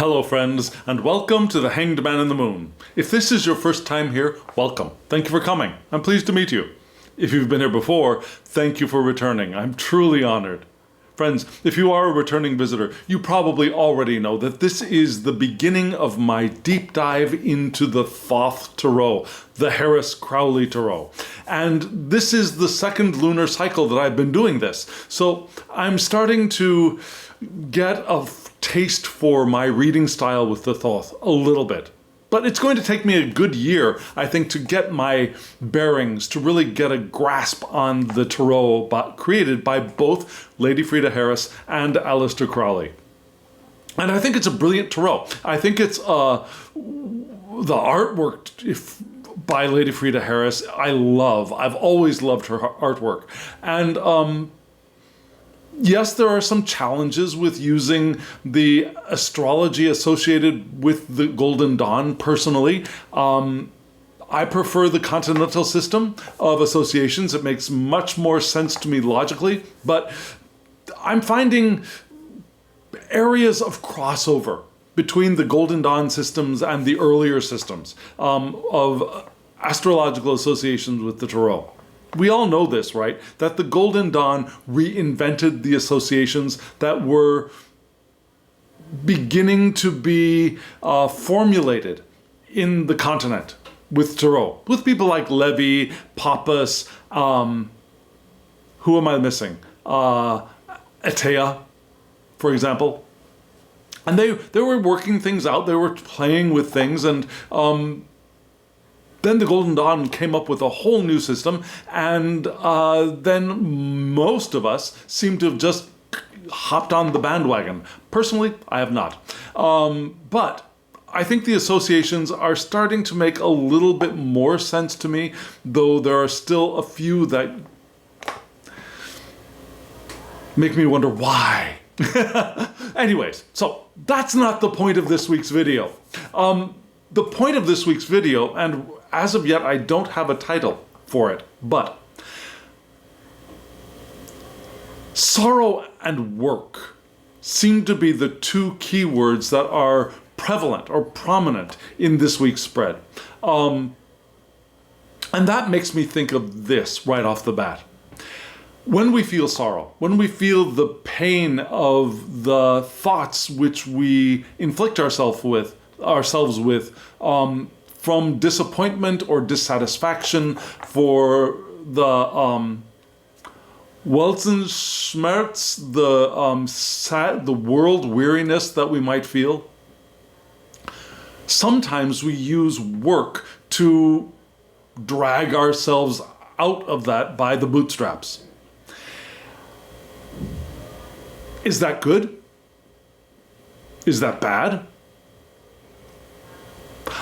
Hello friends, and welcome to The Hanged Man in the Moon. If this is your first time here, welcome. Thank you for coming. I'm pleased to meet you. If you've been here before, thank you for returning. I'm truly honored. Friends, if you are a returning visitor, you probably already know that this is the beginning of my deep dive into the Thoth Tarot, the Harris-Crowley Tarot. And this is the second lunar cycle that I've been doing this. So I'm starting to get a taste for my reading style with the Thoth a little bit. But it's going to take me a good year, I think, to get my bearings, to really get a grasp on the tarot created by both Lady Freda Harris and Aleister Crowley. And I think it's a brilliant tarot. I think it's the artwork by Lady Freda Harris I love. I've always loved her artwork. And yes, there are some challenges with using the astrology associated with the Golden Dawn personally. I prefer the continental system of associations. It makes much more sense to me logically, but I'm finding areas of crossover between the Golden Dawn systems and the earlier systems of astrological associations with the tarot. We all know this, right? That the Golden Dawn reinvented the associations that were beginning to be formulated in the continent with tarot, with people like Levi, Pappas, who am I missing? Atea, for example. And they were working things out, they were playing with things, and then the Golden Dawn came up with a whole new system, and then most of us seem to have just hopped on the bandwagon. Personally, I have not. But I think the associations are starting to make a little bit more sense to me, though there are still a few that make me wonder why. Anyways, so that's not the point of this week's video. The point of this week's video, and as of yet I don't have a title for it, but sorrow and work seem to be the two keywords that are prevalent or prominent in this week's spread. And that makes me think of this right off the bat. When we feel sorrow, when we feel the pain of the thoughts which we inflict ourselves with, from disappointment or dissatisfaction, for the Weltschmerz, the world weariness that we might feel. Sometimes we use work to drag ourselves out of that by the bootstraps. Is that good? Is that bad?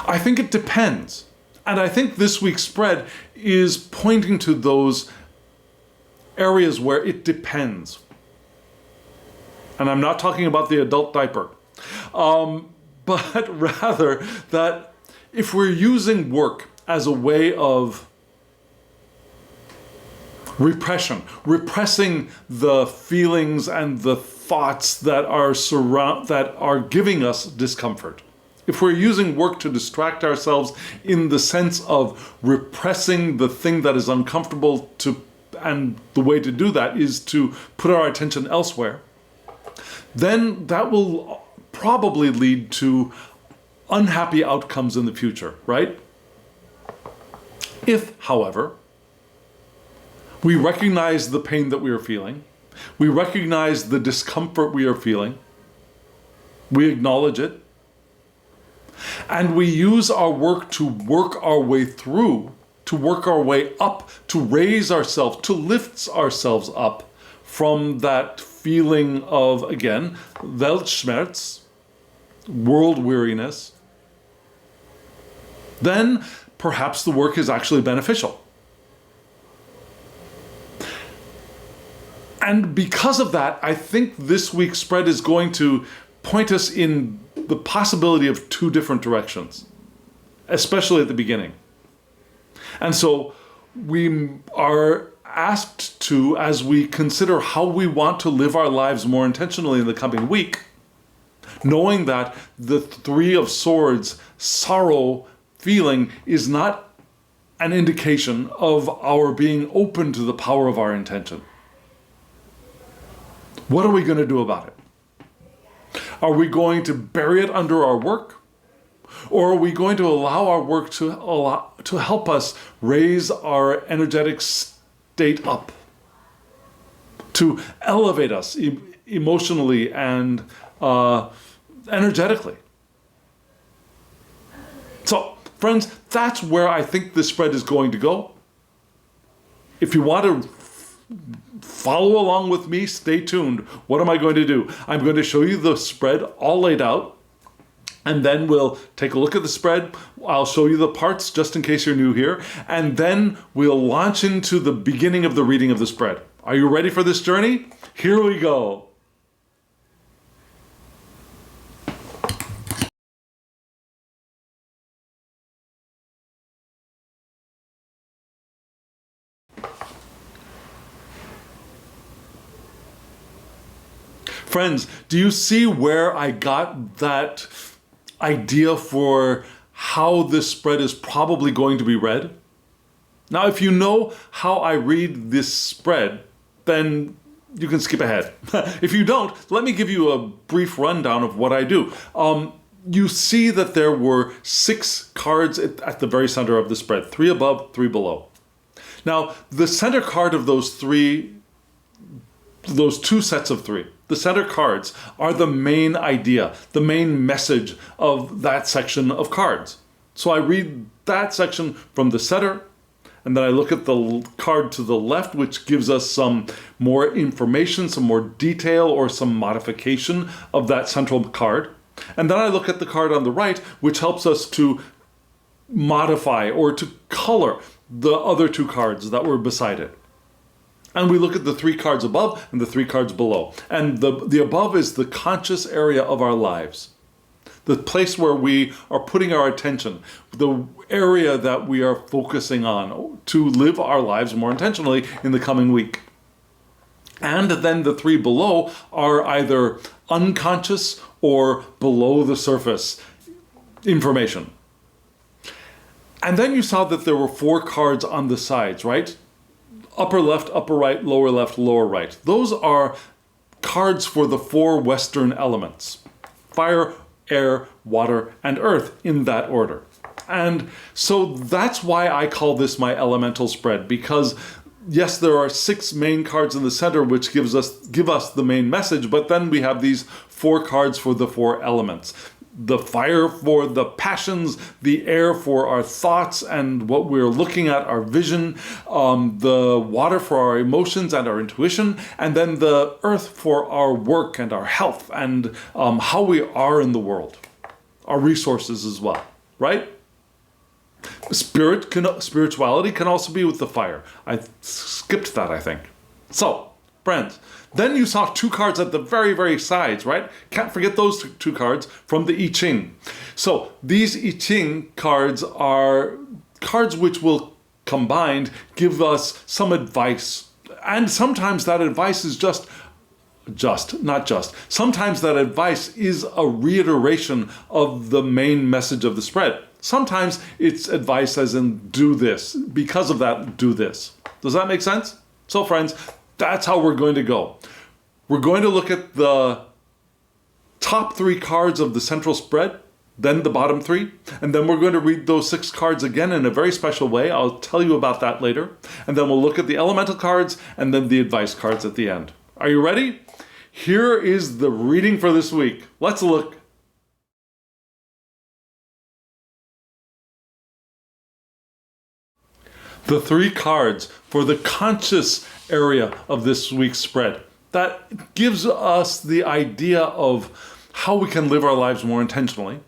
I think it depends. And I think this week's spread is pointing to those areas where it depends. And I'm not talking about the adult diaper, but rather that if we're using work as a way of repressing the feelings and the thoughts that are giving us discomfort, if we're using work to distract ourselves in the sense of repressing the thing that is uncomfortable, and the way to do that is to put our attention elsewhere, then that will probably lead to unhappy outcomes in the future, right? If, however, we recognize the pain that we are feeling, we recognize the discomfort we are feeling, we acknowledge it, and we use our work to work our way through, to work our way up, to raise ourselves, to lift ourselves up from that feeling of, again, Weltschmerz, world weariness, then perhaps the work is actually beneficial. And because of that, I think this week's spread is going to point us in the possibility of two different directions, especially at the beginning. And so we are asked to, as we consider how we want to live our lives more intentionally in the coming week, Knowing that the Three of Swords, sorrow feeling, is not an indication of our being open to the power of our intention. What are we going to do about it? Are we going to bury it under our work? Or are we going to allow our work to help us raise our energetic state up, to elevate us emotionally and energetically? So, friends, that's where I think this spread is going to go. If you want to follow along with me, stay tuned. What am I going to do? I'm going to show you the spread all laid out, and then we'll take a look at the spread. I'll show you the parts just in case you're new here, and then we'll launch into the beginning of the reading of the spread. Are you ready for this journey? Here we go. Friends, do you see where I got that idea for how this spread is probably going to be read? Now, if you know how I read this spread, then you can skip ahead. If you don't, let me give you a brief rundown of what I do. You see that there were 6 cards at the very center of the spread, 3 above, 3 below. Now, the center card of those 2 sets of 3, the center cards are the main idea, the main message of that section of cards. So I read that section from the center, and then I look at the card to the left, which gives us some more information, some more detail, or some modification of that central card. And then I look at the card on the right, which helps us to modify or to color the other 2 cards that were beside it. And we look at the 3 cards above and the 3 cards below. And the above is the conscious area of our lives, the place where we are putting our attention, the area that we are focusing on to live our lives more intentionally in the coming week. And then the 3 below are either unconscious or below the surface information. And then you saw that there were 4 cards on the sides, right? Upper left, upper right, lower left, lower right. Those are cards for the 4 Western elements: fire, air, water, and earth, in that order. And so that's why I call this my elemental spread, because yes, there are 6 main cards in the center which give us the main message, but then we have these 4 cards for the 4 elements. The fire for the passions, the air for our thoughts and what we're looking at, our vision, the water for our emotions and our intuition, and then the earth for our work and our health and how we are in the world, our resources as well, right? Spirituality can also be with the fire. I skipped that, I think. So, friends, then you saw 2 cards at the very, very sides, right? Can't forget those 2 cards from the I-Ching. So these I-Ching cards are cards which will combined give us some advice. And sometimes that advice is sometimes that advice is a reiteration of the main message of the spread. Sometimes it's advice as in, do this. Because of that, do this. Does that make sense? So friends, that's how we're going to go. We're going to look at the top 3 cards of the central spread, then the bottom 3, and then we're going to read those 6 cards again in a very special way. I'll tell you about that later. And then we'll look at the elemental cards and then the advice cards at the end. Are you ready? Here is the reading for this week. Let's look. The 3 cards for the conscious area of this week's spread. That gives us the idea of how we can live our lives more intentionally.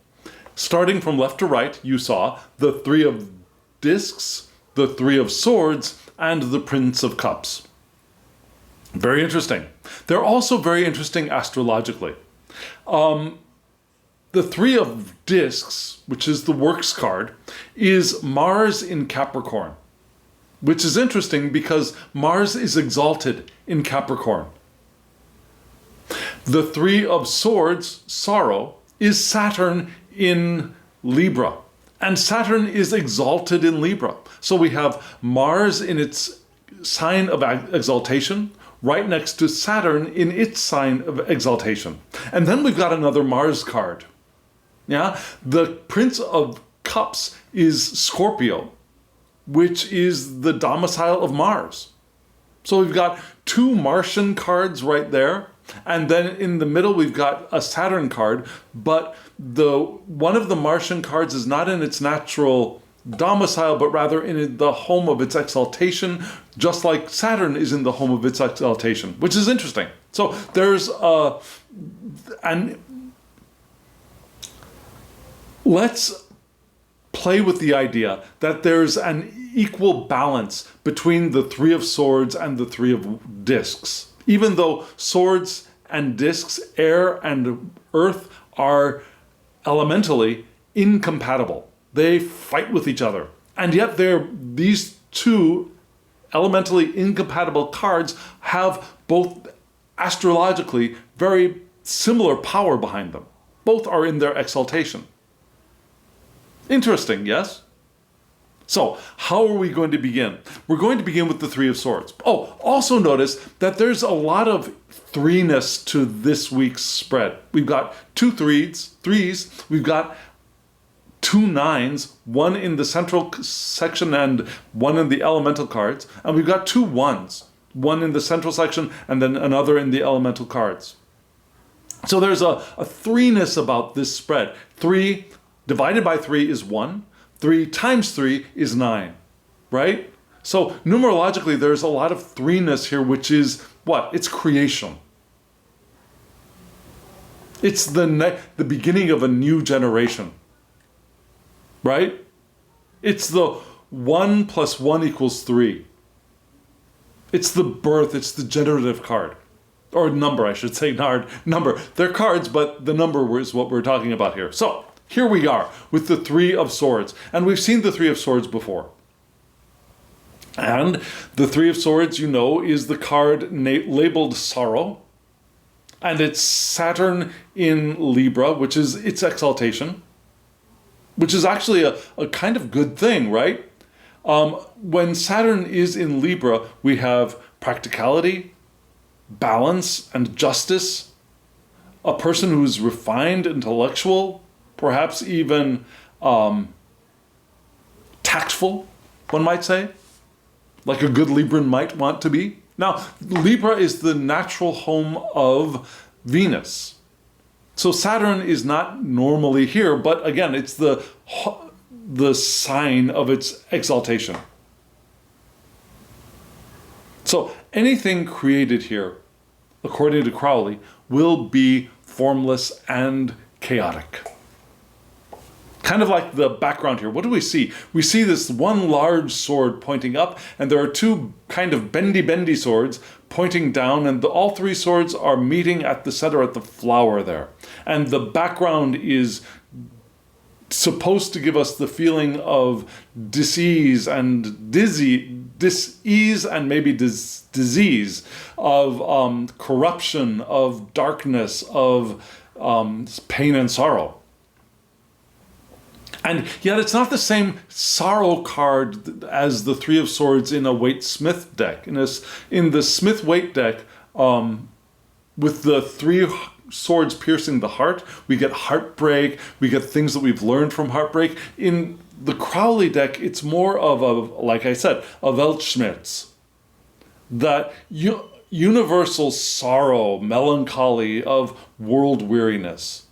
Starting from left to right, you saw the 3 of discs, the 3 of swords, and the Prince of Cups. Very interesting. They're also very interesting astrologically. The 3 of discs, which is the works card, is Mars in Capricorn, which is interesting because Mars is exalted in Capricorn. The Three of Swords, sorrow, is Saturn in Libra. And Saturn is exalted in Libra. So we have Mars in its sign of exaltation, right next to Saturn in its sign of exaltation. And then we've got another Mars card. Yeah, the Prince of Cups is Scorpio, which is the domicile of Mars. So we've got two Martian cards right there. And then in the middle, we've got a Saturn card, but one of the Martian cards is not in its natural domicile, but rather in the home of its exaltation, just like Saturn is in the home of its exaltation, which is interesting. So let's play with the idea that there's an equal balance between the Three of Swords and the Three of Discs. Even though swords and discs, air and earth, are elementally incompatible. They fight with each other. And yet these two elementally incompatible cards have both astrologically very similar power behind them. Both are in their exaltation. Interesting, yes? So, how are we going to begin? We're going to begin with the Three of Swords. Oh, also notice that there's a lot of threeness to this week's spread. We've got two threes, we've got two nines, one in the central section and one in the elemental cards, and we've got two ones, one in the central section and then another in the elemental cards. So there's a threeness about this spread. 3 divided by 3 is 1. 3 times 3 is 9, right? So numerologically, there's a lot of threeness here, which is what? It's creation. It's the beginning of a new generation, right? It's the 1 plus 1 equals 3. It's the birth, it's the generative card. Or number, I should say, number. They're cards, but the number is what we're talking about here. So, here we are with the Three of Swords, and we've seen the Three of Swords before. And the Three of Swords, you know, is the card labeled sorrow, and it's Saturn in Libra, which is its exaltation, which is actually a kind of good thing, right? When Saturn is in Libra, we have practicality, balance, and justice, a person who's refined, intellectual, perhaps even tactful, one might say, like a good Libran might want to be. Now, Libra is the natural home of Venus. So Saturn is not normally here, but again, it's the sign of its exaltation. So anything created here, according to Crowley, will be formless and chaotic. Kind of like the background here. What do we see? We see this one large sword pointing up, and there are two kind of bendy swords pointing down, and all three swords are meeting at the center at the flower there. And the background is supposed to give us the feeling of disease and disease, of corruption, of darkness, of pain and sorrow. And yet it's not the same sorrow card as the Three of Swords in a Waite-Smith deck. In the Smith-Waite deck, with the three swords piercing the heart, we get heartbreak, we get things that we've learned from heartbreak. In the Crowley deck, it's more of like I said, a Weltschmerz. That universal sorrow, melancholy of world weariness.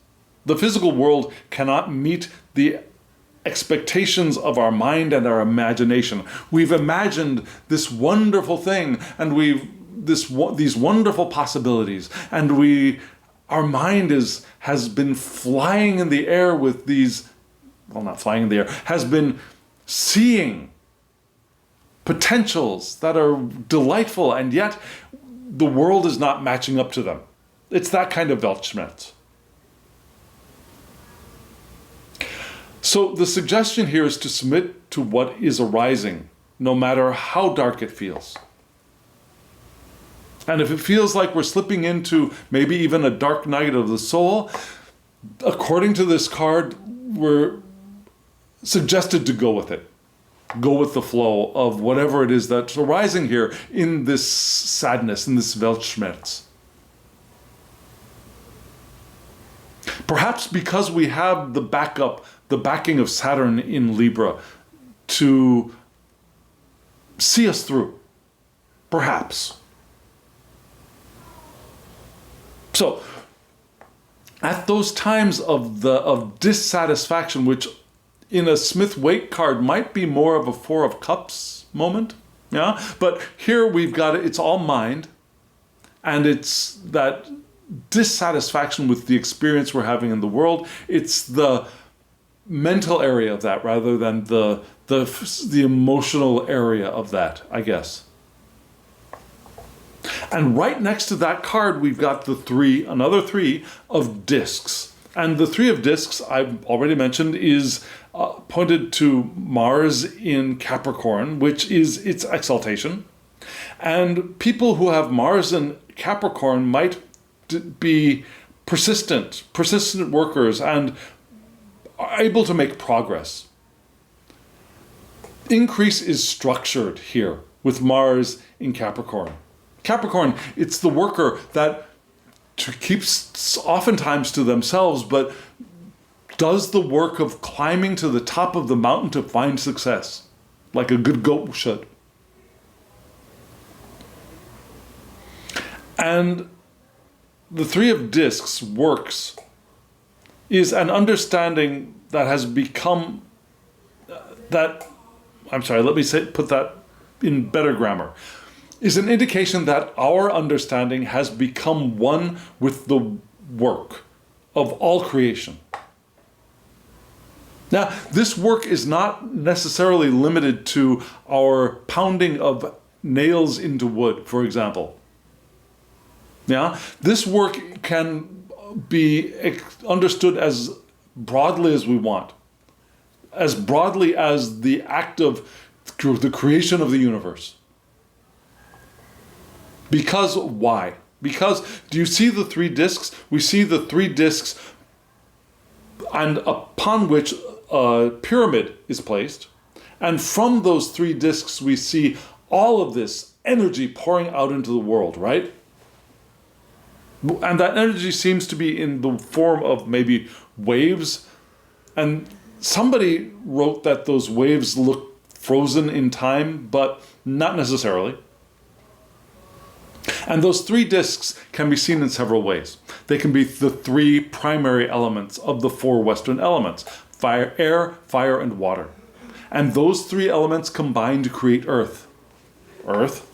The physical world cannot meet the expectations of our mind and our imagination. We've imagined this wonderful thing, and these wonderful possibilities, and our mind has been flying in the air with these, well, not flying in the air, has been seeing potentials that are delightful, and yet the world is not matching up to them. It's that kind of Weltschmerz. So the suggestion here is to submit to what is arising, no matter how dark it feels. And if it feels like we're slipping into maybe even a dark night of the soul, according to this card, we're suggested to go with it. Go with the flow of whatever it is that's arising here in this sadness, in this Weltschmerz. Perhaps because we have the backing of Saturn in Libra to see us through. Perhaps. So, at those times of dissatisfaction, which in a Smith-Waite card might be more of a Four of Cups moment, yeah? But here we've got it, it's all mind, and it's that dissatisfaction with the experience we're having in the world. It's the mental area of that rather than the emotional area of that, I guess. And right next to that card, we've got another three of discs. And the three of discs, I've already mentioned, is pointed to Mars in Capricorn, which is its exaltation. And people who have Mars in Capricorn might be persistent workers and are able to make progress. Increase is structured here with Mars in Capricorn. Capricorn, it's the worker that keeps oftentimes to themselves, but does the work of climbing to the top of the mountain to find success, like a good goat should. And the three of discs works is an understanding that has become put that in better grammar, is an indication that our understanding has become one with the work of all creation. Now, this work is not necessarily limited to our pounding of nails into wood, for example. Yeah, this work can be understood as broadly as we want, as broadly as the act of the creation of the universe. Because why? Because do you see the three discs? We see the three discs, and upon which a pyramid is placed, and from those three discs we see all of this energy pouring out into the world, right? And that energy seems to be in the form of maybe waves. And somebody wrote that those waves look frozen in time, but not necessarily. And those three discs can be seen in several ways. They can be the three primary elements of the four Western elements: fire, air, fire, and water. And those three elements combine to create Earth. Earth,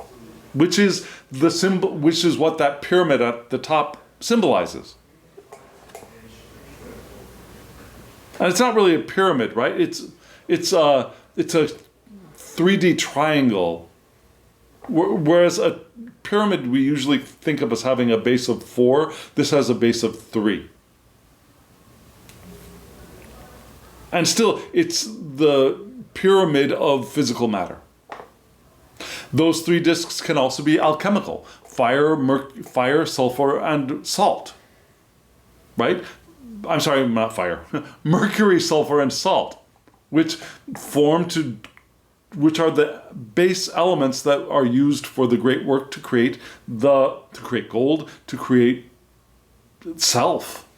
which is the symbol, which is what that pyramid at the top symbolizes. And it's not really a pyramid, right? It's a 3D triangle, whereas a pyramid we usually think of as having a base of 4. This has a base of 3. And still, it's the pyramid of physical matter. Those three discs can also be alchemical: fire, sulfur, and salt. Right? I'm sorry, not fire. Mercury, sulfur, and salt, which are the base elements that are used for the great work to create gold, to create self.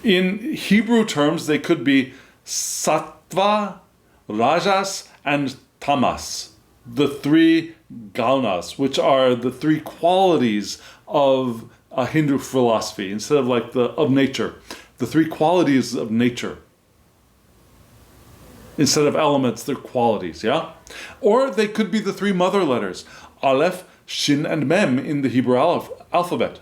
In Hebrew terms, they could be sattva, rajas, and tamas, the three gunas, which are the three qualities of a Hindu philosophy, instead of like of nature, the three qualities of nature. Instead of elements, they're qualities, yeah? Or they could be the three mother letters, Aleph, Shin, and Mem in the Hebrew alphabet.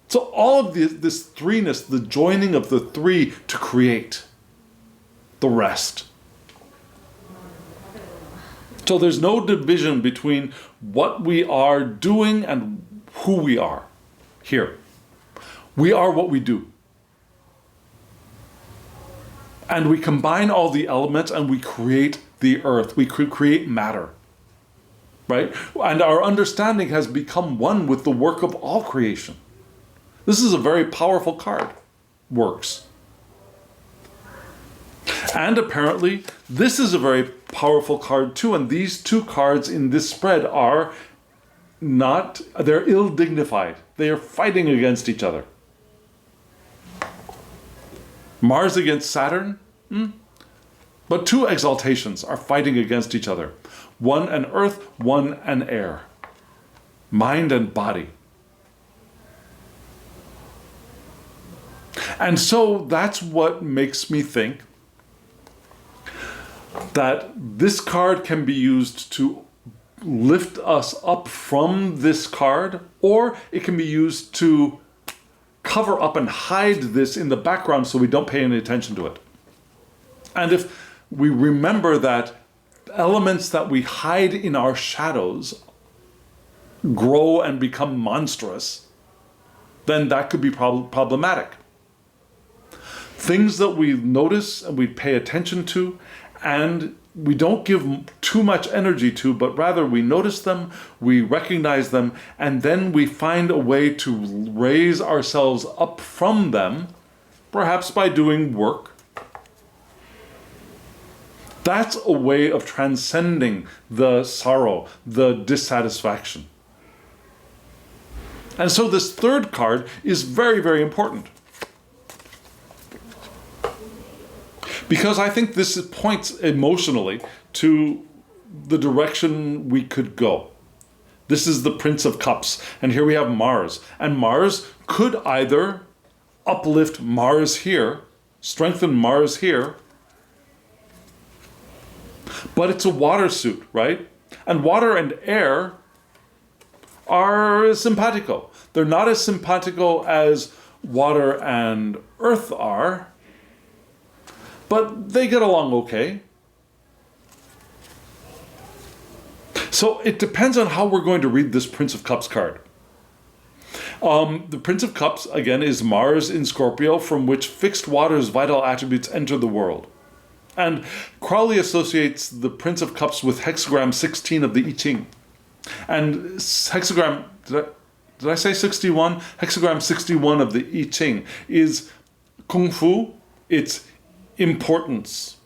So all of this threeness, the joining of the three to create the rest. So there's no division between what we are doing and who we are here. We are what we do. And we combine all the elements and we create the earth. We create matter. right? And our understanding has become one with the work of all creation. This is a very powerful card. Works. And apparently, this is a very powerful card too, and these two cards in this spread are not, they're ill-dignified. They are fighting against each other. Mars against Saturn, but two exaltations are fighting against each other. One an earth, one an air. Mind and body. And so that's what makes me think that this card can be used to lift us up from this card, or it can be used to cover up and hide this in the background so we don't pay any attention to it. And if we remember that elements that we hide in our shadows grow and become monstrous, then that could be problematic. Things that we notice and we pay attention to and we don't give too much energy to, but rather we notice them, we recognize them, and then we find a way to raise ourselves up from them, perhaps by doing work. That's a way of transcending the sorrow, the dissatisfaction. And so this third card is very, very important. Because I think this points emotionally to the direction we could go. This is the Prince of Cups, and here we have Mars. And Mars could either uplift Mars here, strengthen Mars here, but it's a water suit, right? And water and air are simpatico. They're not as simpatico as water and earth are, but they get along okay. So it depends on how we're going to read this Prince of Cups card. The Prince of Cups, again, is Mars in Scorpio, from which fixed water's vital attributes enter the world. And Crowley associates the Prince of Cups with hexagram 16 of the I-Ching. And hexagram, did I say 61? Hexagram 61 of the I-Ching is Kung Fu. It's importance.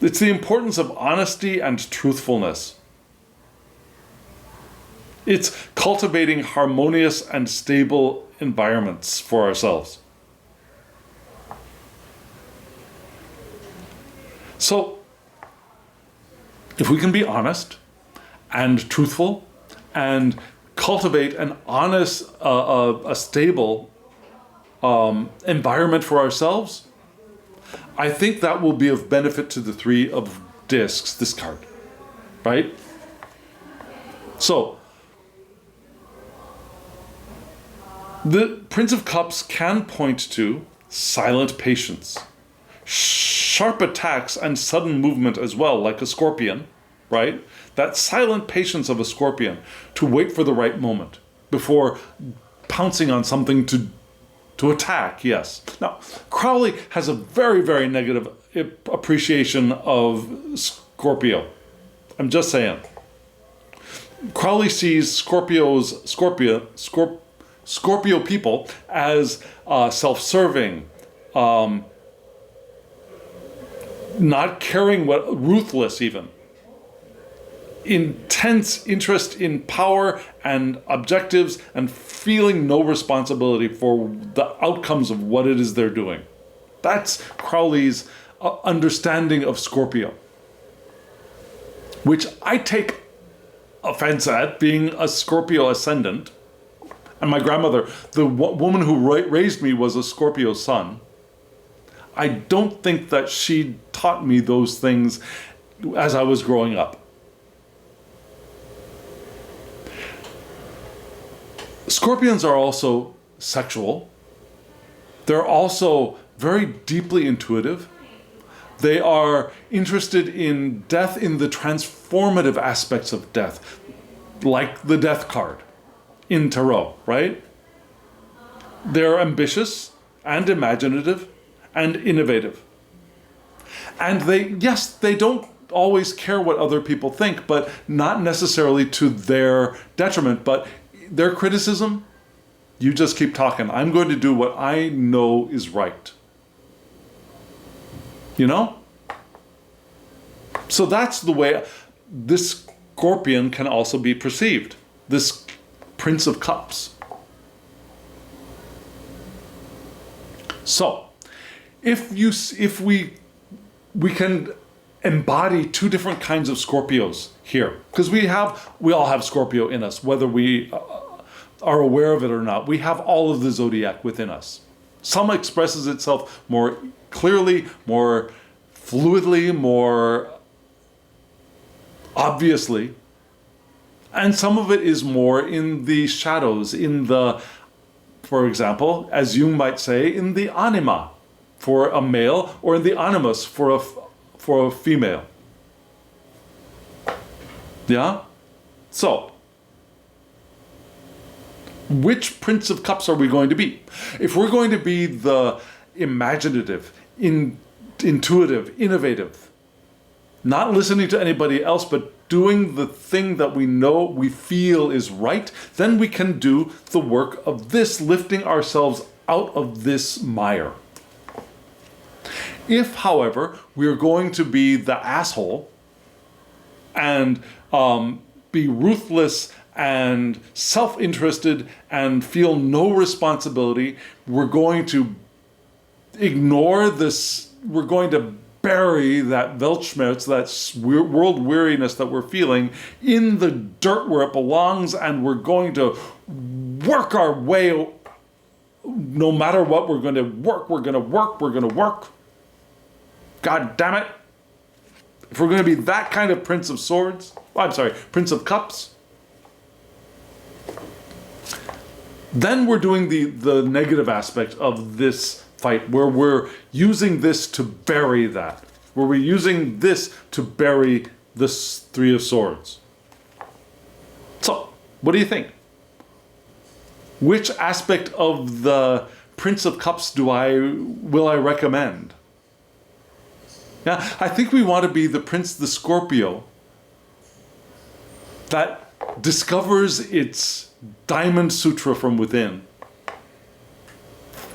It's the importance of honesty and truthfulness. It's cultivating harmonious and stable environments for ourselves. So, if we can be honest and truthful and cultivate an honest, a stable environment for ourselves, I think that will be of benefit to the Three of Discs, this card, right? So, the Prince of Cups can point to silent patience, sharp attacks and sudden movement as well, like a scorpion, right? That silent patience of a scorpion to wait for the right moment before pouncing on something to attack, yes. Now, Crowley has a very, very negative appreciation of Scorpio. I'm just saying. Crowley sees Scorpio people as self-serving, not caring ruthless even. Intense interest in power and objectives and feeling no responsibility for the outcomes of what it is they're doing. That's Crowley's understanding of Scorpio, which I take offense at, being a Scorpio ascendant. And my grandmother, the woman who raised me, was a Scorpio sun. I don't think that she taught me those things as I was growing up. Scorpions are also sexual. They're also very deeply intuitive. They are interested in death, in the transformative aspects of death, like the death card in tarot, right? They're ambitious and imaginative and innovative. And they don't always care what other people think, but not necessarily to their detriment, but their criticism, you just keep talking. I'm going to do what I know is right. You know? So that's the way this Scorpion can also be perceived. This Prince of Cups. So, if we can embody two different kinds of Scorpios here, because we all have Scorpio in us, whether we are aware of it or not. We have all of the zodiac within us. Some expresses itself more clearly, more fluidly, more obviously, and some of it is more in the shadows, for example, as Jung might say, in the anima for a male, or in the animus for a female. Yeah? So, which Prince of Cups are we going to be? If we're going to be the imaginative, intuitive, innovative, not listening to anybody else, but doing the thing that we feel is right, then we can do the work of this, lifting ourselves out of this mire. If, however, we are going to be the asshole and be ruthless and self-interested and feel no responsibility, we're going to ignore this, we're going to bury that Weltschmerz, that world weariness that we're feeling in the dirt where it belongs, and we're going to work our way, no matter what, we're going to work. God damn it. If we're going to be that kind of Prince of Cups, then we're doing the negative aspect of this fight, where we're using this to bury that, where we're using this to bury this Three of Swords. So, what do you think? Which aspect of the Prince of Cups will I recommend? Yeah, I think we want to be the Scorpio that discovers its Diamond Sutra from within,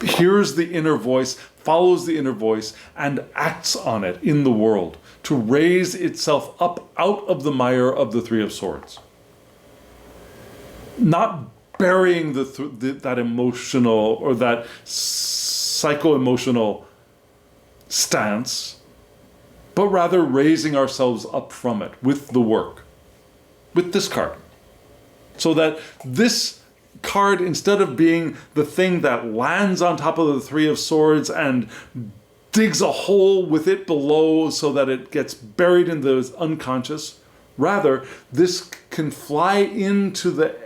hears the inner voice, follows the inner voice, and acts on it in the world to raise itself up out of the mire of the Three of Swords. Not burying that emotional or that psycho-emotional stance, but rather raising ourselves up from it with the work, with this card. So that this card, instead of being the thing that lands on top of the Three of Swords and digs a hole with it below so that it gets buried in the unconscious, rather, this can fly into the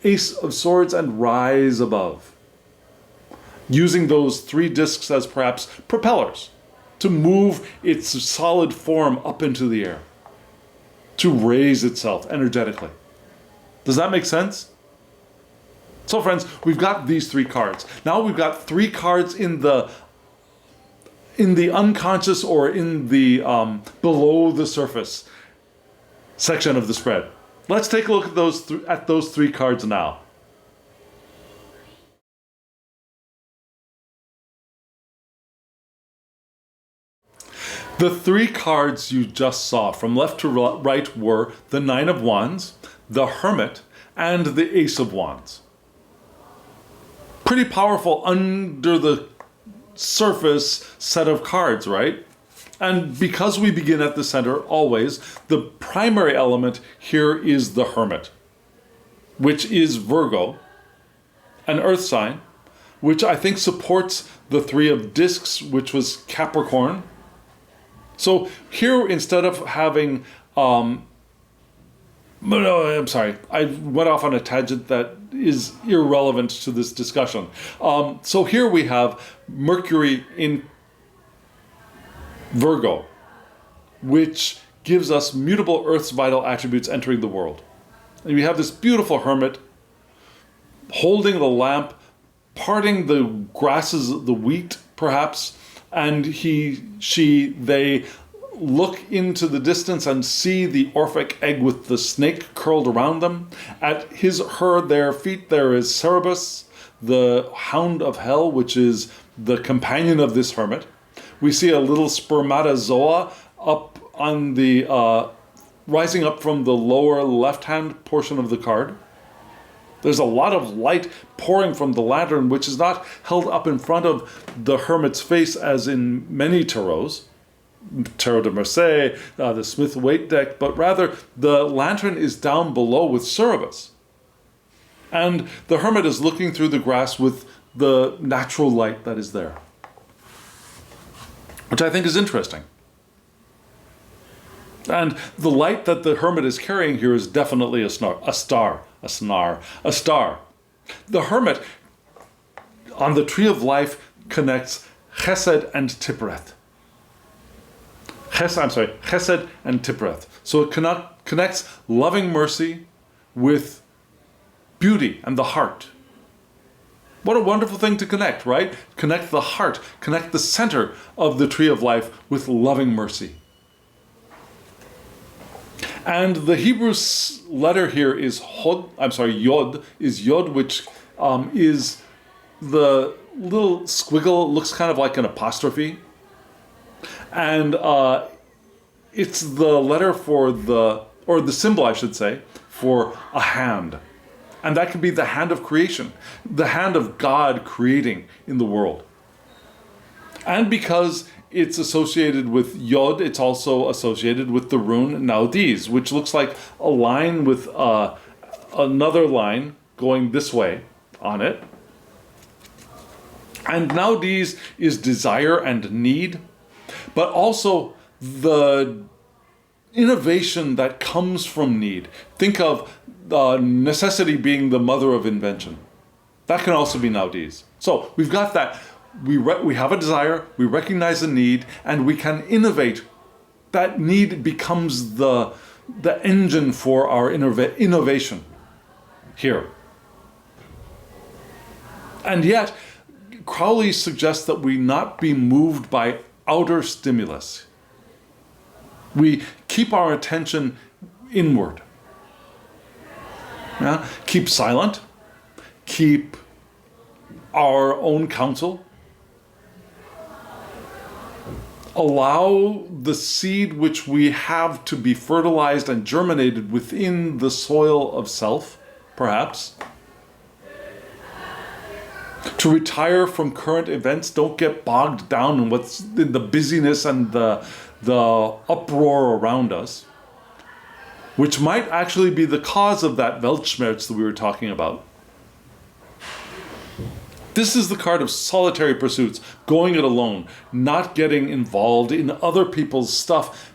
Ace of Swords and rise above, using those three discs as perhaps propellers to move its solid form up into the air, to raise itself energetically. Does that make sense? So friends, we've got these three cards. Now we've got three cards in the unconscious, or in the below the surface section of the spread. Let's take a look at those three cards now. The three cards you just saw from left to right were the Nine of Wands, the Hermit, and the Ace of Wands. Pretty powerful under the surface set of cards, right? And because we begin at the center always, the primary element here is the Hermit, which is Virgo, an earth sign, which I think supports the Three of Discs, which was Capricorn. So here, instead of having, no, I'm sorry, I went off on a tangent that is irrelevant to this discussion. So here we have Mercury in Virgo, which gives us mutable Earth's vital attributes entering the world. And we have this beautiful hermit holding the lamp, parting the grasses, the wheat perhaps, and they look into the distance and see the Orphic egg with the snake curled around them. At their feet there is Cerberus, the hound of hell, which is the companion of this hermit. We see a little spermatozoa up on the rising up from the lower left-hand portion of the card. There's a lot of light pouring from the lantern, which is not held up in front of the hermit's face as in many tarots, Tarot de Marseille, the Smith-Waite deck, but rather the lantern is down below with Cerberus. And the hermit is looking through the grass with the natural light that is there, which I think is interesting. And the light that the hermit is carrying here is definitely a star. The hermit on the tree of life connects Chesed and Tiphareth. Chesed and Tiphareth. So it connects loving mercy with beauty and the heart. What a wonderful thing to connect, right? Connect the heart, connect the center of the tree of life with loving mercy. And the Hebrew letter here is Yod, which is the little squiggle, looks kind of like an apostrophe. And it's the letter or the symbol, I should say, for a hand. And that could be the hand of creation, the hand of God creating in the world. And because it's associated with Yod, it's also associated with the rune Naudis, which looks like a line with another line going this way on it. And Naudis is desire and need, but also the innovation that comes from need. Think of necessity being the mother of invention. That can also be Naudis. So we've got that. We have a desire, we recognize a need, and we can innovate. That need becomes the engine for our innovation here. And yet, Crowley suggests that we not be moved by outer stimulus. We keep our attention inward. Yeah? Keep silent, keep our own counsel, allow the seed which we have to be fertilized and germinated within the soil of self, perhaps. To retire from current events, don't get bogged down in what's in the busyness and the uproar around us, which might actually be the cause of that Weltschmerz that we were talking about. This is the card of solitary pursuits, going it alone, not getting involved in other people's stuff,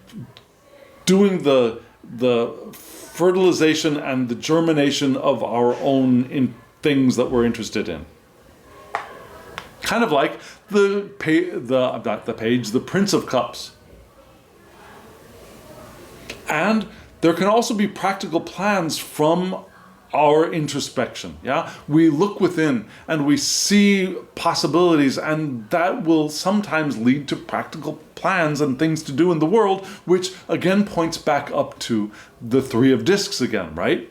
doing the fertilization and the germination of our own in things that we're interested in. Kind of like the Prince of Cups. And there can also be practical plans from our introspection. Yeah, we look within and we see possibilities, and that will sometimes lead to practical plans and things to do in the world, which again points back up to the Three of Discs again, right?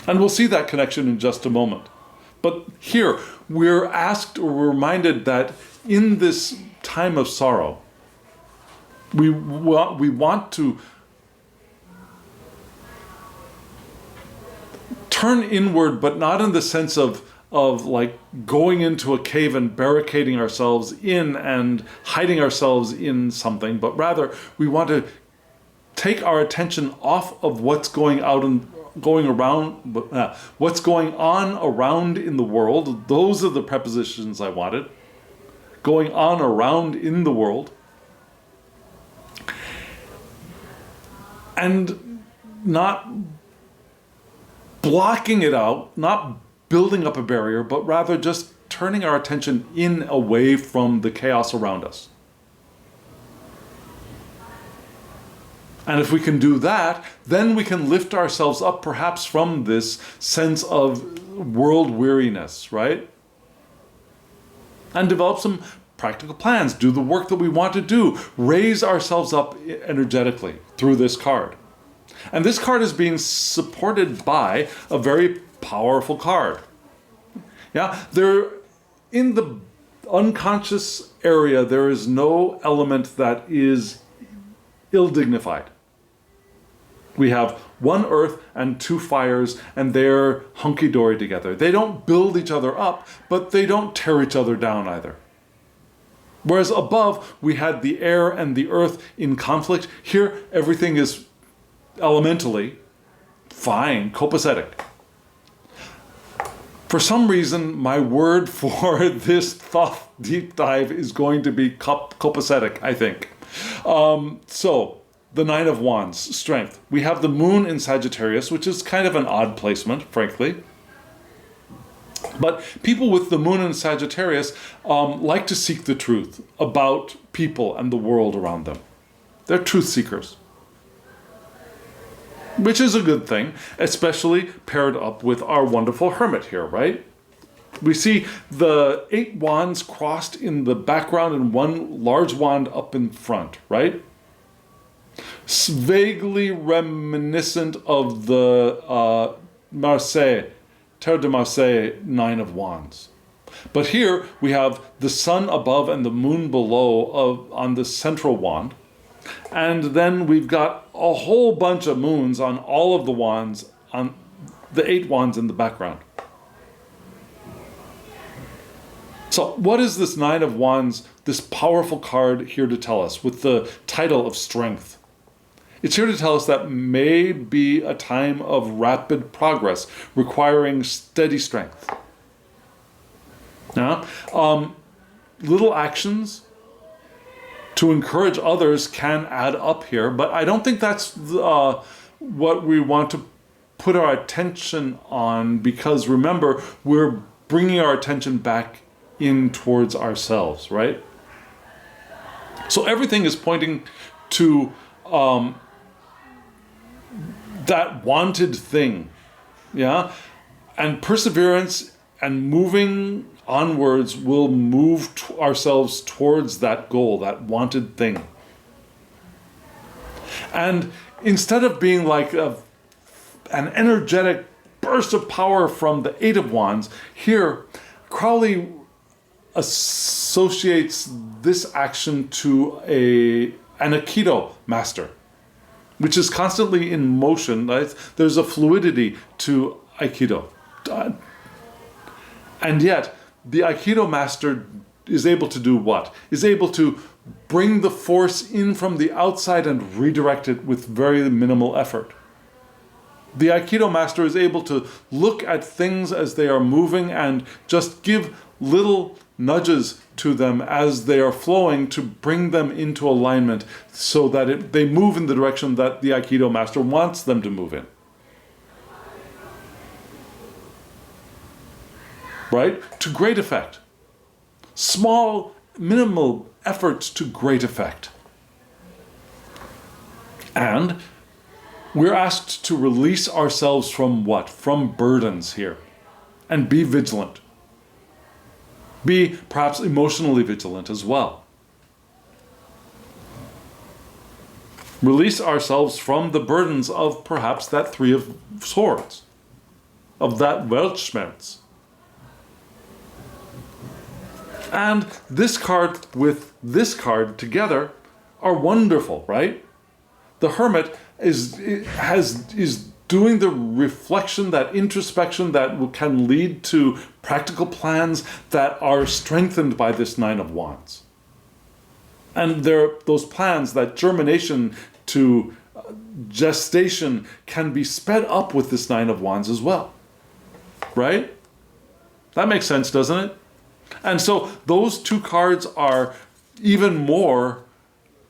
And we'll see that connection in just a moment. But here we're asked, or we're reminded that in this time of sorrow, we want to turn inward, but not in the sense of like going into a cave and barricading ourselves in and hiding ourselves in something, but rather we want to take our attention off of what's going on around in the world. Those are the prepositions I wanted. Going on around in the world. And not blocking it out, not building up a barrier, but rather just turning our attention in away from the chaos around us. And if we can do that, then we can lift ourselves up perhaps from this sense of world weariness, right? And develop some practical plans, do the work that we want to do, raise ourselves up energetically through this card. And this card is being supported by a very powerful card. Yeah, there, in the unconscious area, there is no element that is ill-dignified. We have one earth and two fires, and they're hunky-dory together. They don't build each other up, but they don't tear each other down either. Whereas above, we had the air and the earth in conflict. Here, everything is elementally fine, copacetic. For some reason, my word for this thought deep dive is going to be copacetic, I think. So, the Nine of Wands, strength. We have the moon in Sagittarius, which is kind of an odd placement, frankly. But people with the moon in Sagittarius like to seek the truth about people and the world around them. They're truth seekers. Which is a good thing, especially paired up with our wonderful hermit here, right? We see the 8 wands crossed in the background and one large wand up in front, right? Vaguely reminiscent of the Marseille, Terre de Marseille 9 of Wands. But here we have the sun above and the moon below on the central wand. And then we've got a whole bunch of moons on all of the wands, on the 8 wands in the background. So what is this 9 of Wands, this powerful card here to tell us with the title of strength? It's here to tell us that may be a time of rapid progress, requiring steady strength. Now, little actions to encourage others can add up here, but I don't think that's what we want to put our attention on, because remember, we're bringing our attention back in towards ourselves, right? So everything is pointing to that wanted thing, yeah? And perseverance and moving onwards will move ourselves towards that goal, that wanted thing. And instead of being like an energetic burst of power from the 8 of Wands, here Crowley associates this action to an Aikido master, which is constantly in motion. Right? There's a fluidity to Aikido. And yet, the Aikido master is able to do what? Is able to bring the force in from the outside and redirect it with very minimal effort. The Aikido master is able to look at things as they are moving and just give little nudges to them as they are flowing to bring them into alignment so that they move in the direction that the Aikido master wants them to move in. Right? To great effect. Small, minimal efforts to great effect. And we're asked to release ourselves from what? From burdens here. And be vigilant. Be perhaps emotionally vigilant as well. Release ourselves from the burdens of perhaps that 3 of Swords. Of that Weltschmerz. And this card with this card together are wonderful, right? The Hermit is doing the reflection, that introspection that can lead to practical plans that are strengthened by this 9 of Wands. And those plans, that germination to gestation, can be sped up with this 9 of Wands as well. Right? That makes sense, doesn't it? And so those 2 cards are even more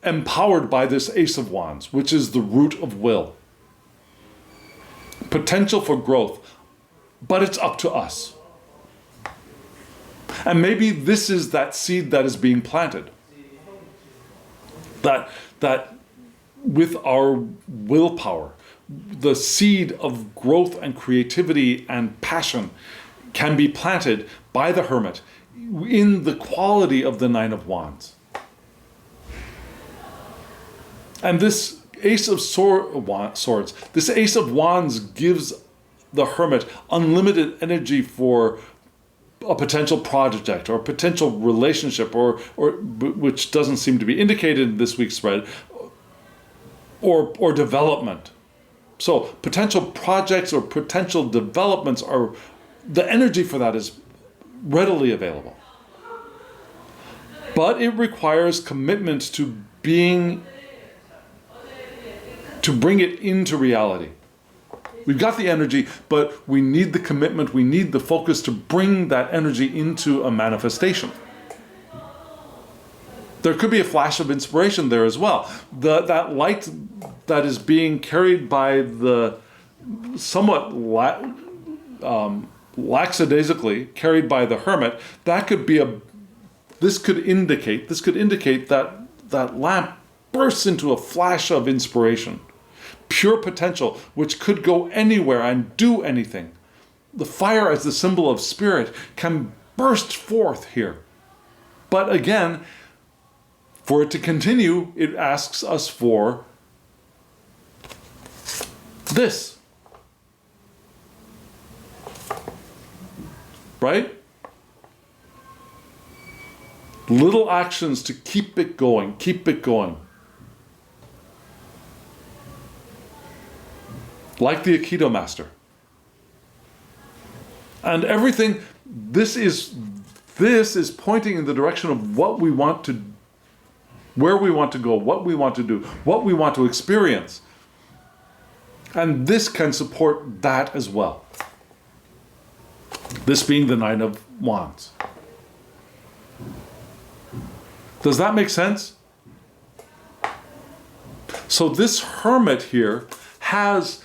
empowered by this Ace of Wands, which is the root of will. Potential for growth, but it's up to us. And maybe this is that seed that is being planted. That with our willpower, the seed of growth and creativity and passion can be planted by the Hermit in the quality of the Nine of Wands. And this Ace of Swords, this Ace of Wands gives the Hermit unlimited energy for a potential project or a potential relationship, or which doesn't seem to be indicated in this week's spread, or development. So potential projects or potential developments are, the energy for that is readily available. But it requires commitment to bring it into reality. We've got the energy, but we need the commitment, we need the focus to bring that energy into a manifestation. There could be a flash of inspiration there as well. That light that is being carried by the somewhat lackadaisically carried by the Hermit, that could be this could indicate that lamp bursts into a flash of inspiration. Pure potential, which could go anywhere and do anything. The fire as the symbol of spirit can burst forth here. But again, for it to continue, it asks us for this. Right? Little actions to keep it going, keep it going. Like the Aikido master. And everything, this is pointing in the direction of what we want to, where we want to go, what we want to do, what we want to experience. And this can support that as well. This being the Nine of Wands. Does that make sense? So this Hermit here has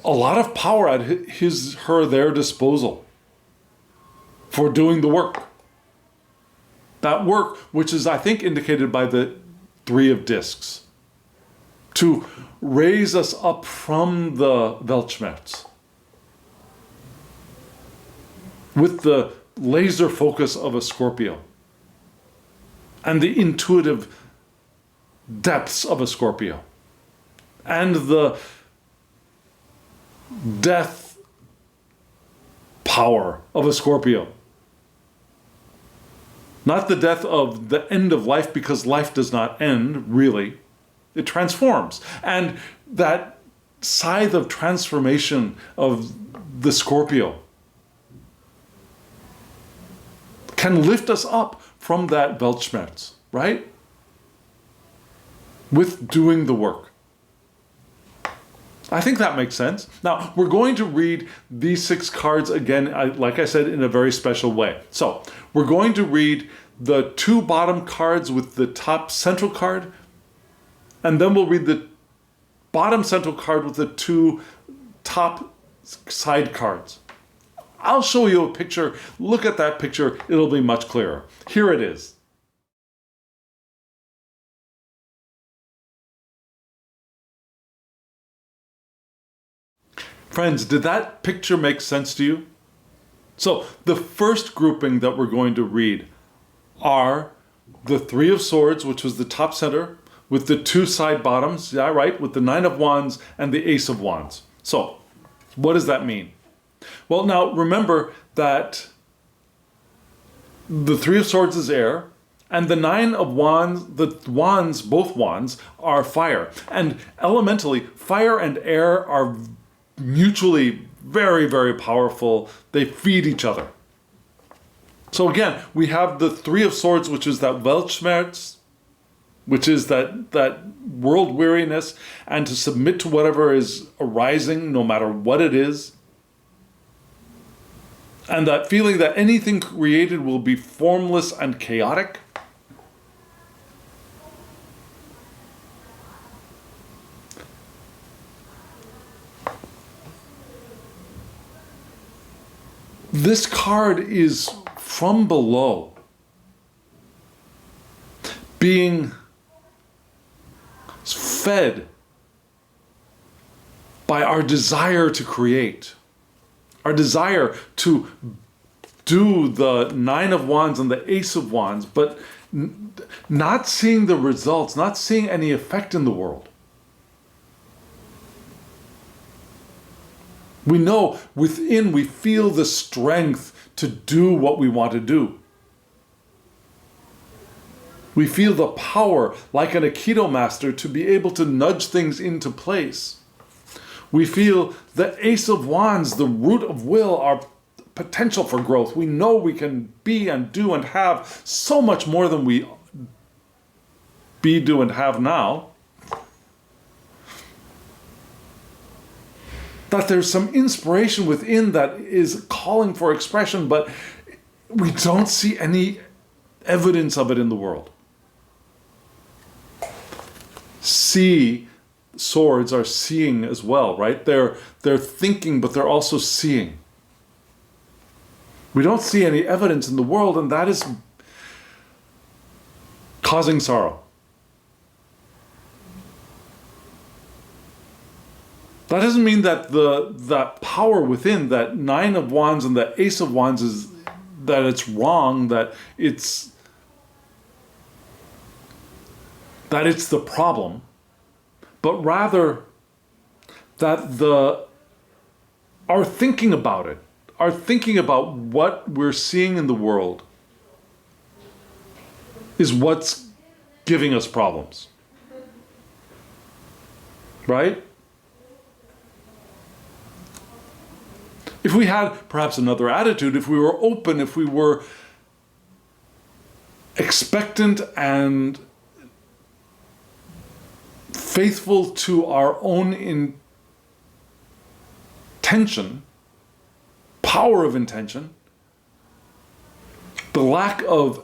a lot of power at their disposal for doing the work. That work, which is, I think, indicated by the Three of Discs, to raise us up from the Weltschmerz with the laser focus of a Scorpio and the intuitive depths of a Scorpio and the death power of a Scorpio. Not the death of the end of life, because life does not end, really. It transforms. And that scythe of transformation of the Scorpio can lift us up from that Weltschmerz, right? With doing the work. I think that makes sense. Now, we're going to read these 6 cards again, like I said, in a very special way. So, we're going to read the 2 bottom cards with the top central card, and then we'll read the bottom central card with the 2 top side cards. I'll show you a picture. Look at that picture. It'll be much clearer. Here it is. Friends, did that picture make sense to you? So the first grouping that we're going to read are the Three of Swords, which was the top center, with the 2 side bottoms, yeah, right, with the Nine of Wands and the Ace of Wands. So what does that mean? Well, now remember that the Three of Swords is air, and the Nine of Wands, both wands, are fire. And elementally, fire and air are mutually very, very powerful. They feed each other. So again, we have the Three of Swords, which is that Weltschmerz, which is that world weariness, and to submit to whatever is arising, no matter what it is. And that feeling that anything created will be formless and chaotic. This card is from below, being fed by our desire to create, our desire to do the Nine of Wands and the Ace of Wands, but not seeing the results, not seeing any effect in the world. We know within we feel the strength to do what we want to do. We feel the power, like an Aikido master, to be able to nudge things into place. We feel the Ace of Wands, the root of will, our potential for growth. We know we can be and do and have so much more than we be, do, and have now. That there's some inspiration within that is calling for expression, but we don't see any evidence of it in the world. Swords are seeing as well, right? They're thinking, but they're also seeing. We don't see any evidence in the world, and that is causing sorrow. That doesn't mean that that power within, that Nine of Wands and the Ace of Wands, is that it's wrong, that it's the problem, but rather that our thinking about it, our thinking about what we're seeing in the world is what's giving us problems. Right? If we had perhaps another attitude, if we were open, if we were expectant and faithful to our own intention, power of intention, the lack of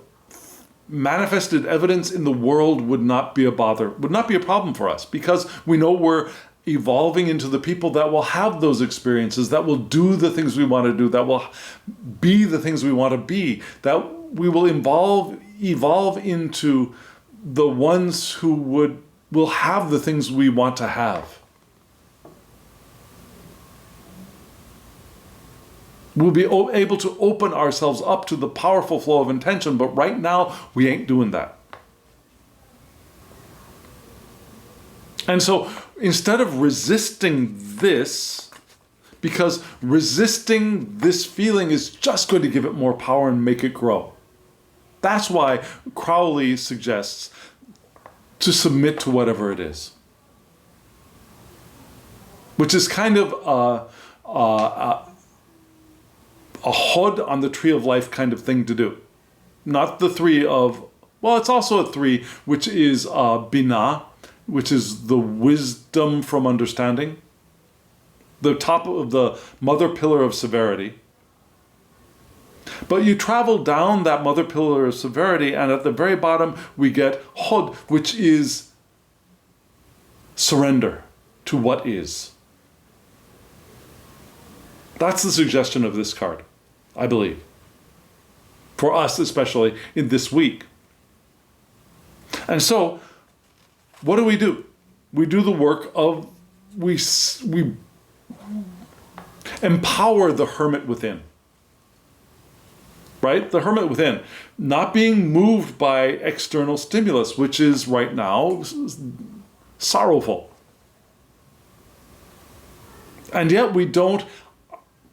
manifested evidence in the world would not be a bother, would not be a problem for us, because we know we're evolving into the people that will have those experiences, that will do the things we want to do, that will be the things we want to be, that we will evolve into the ones who will have the things we want to have. We'll be able to open ourselves up to the powerful flow of intention, but right now we ain't doing that. And so instead of resisting this, because resisting this feeling is just going to give it more power and make it grow. That's why Crowley suggests to submit to whatever it is. Which is kind of a hod on the tree of life kind of thing to do. Not the three of, well, it's also a three, which is Binah, which is the wisdom from understanding. The top of the mother pillar of severity. But you travel down that mother pillar of severity, and at the very bottom we get Hod, which is surrender to what is. That's the suggestion of this card, I believe. For us, especially in this week. And so, what do? We do the work of, we empower the hermit within. Right? The hermit within. Not being moved by external stimulus, which is right now sorrowful. And yet we don't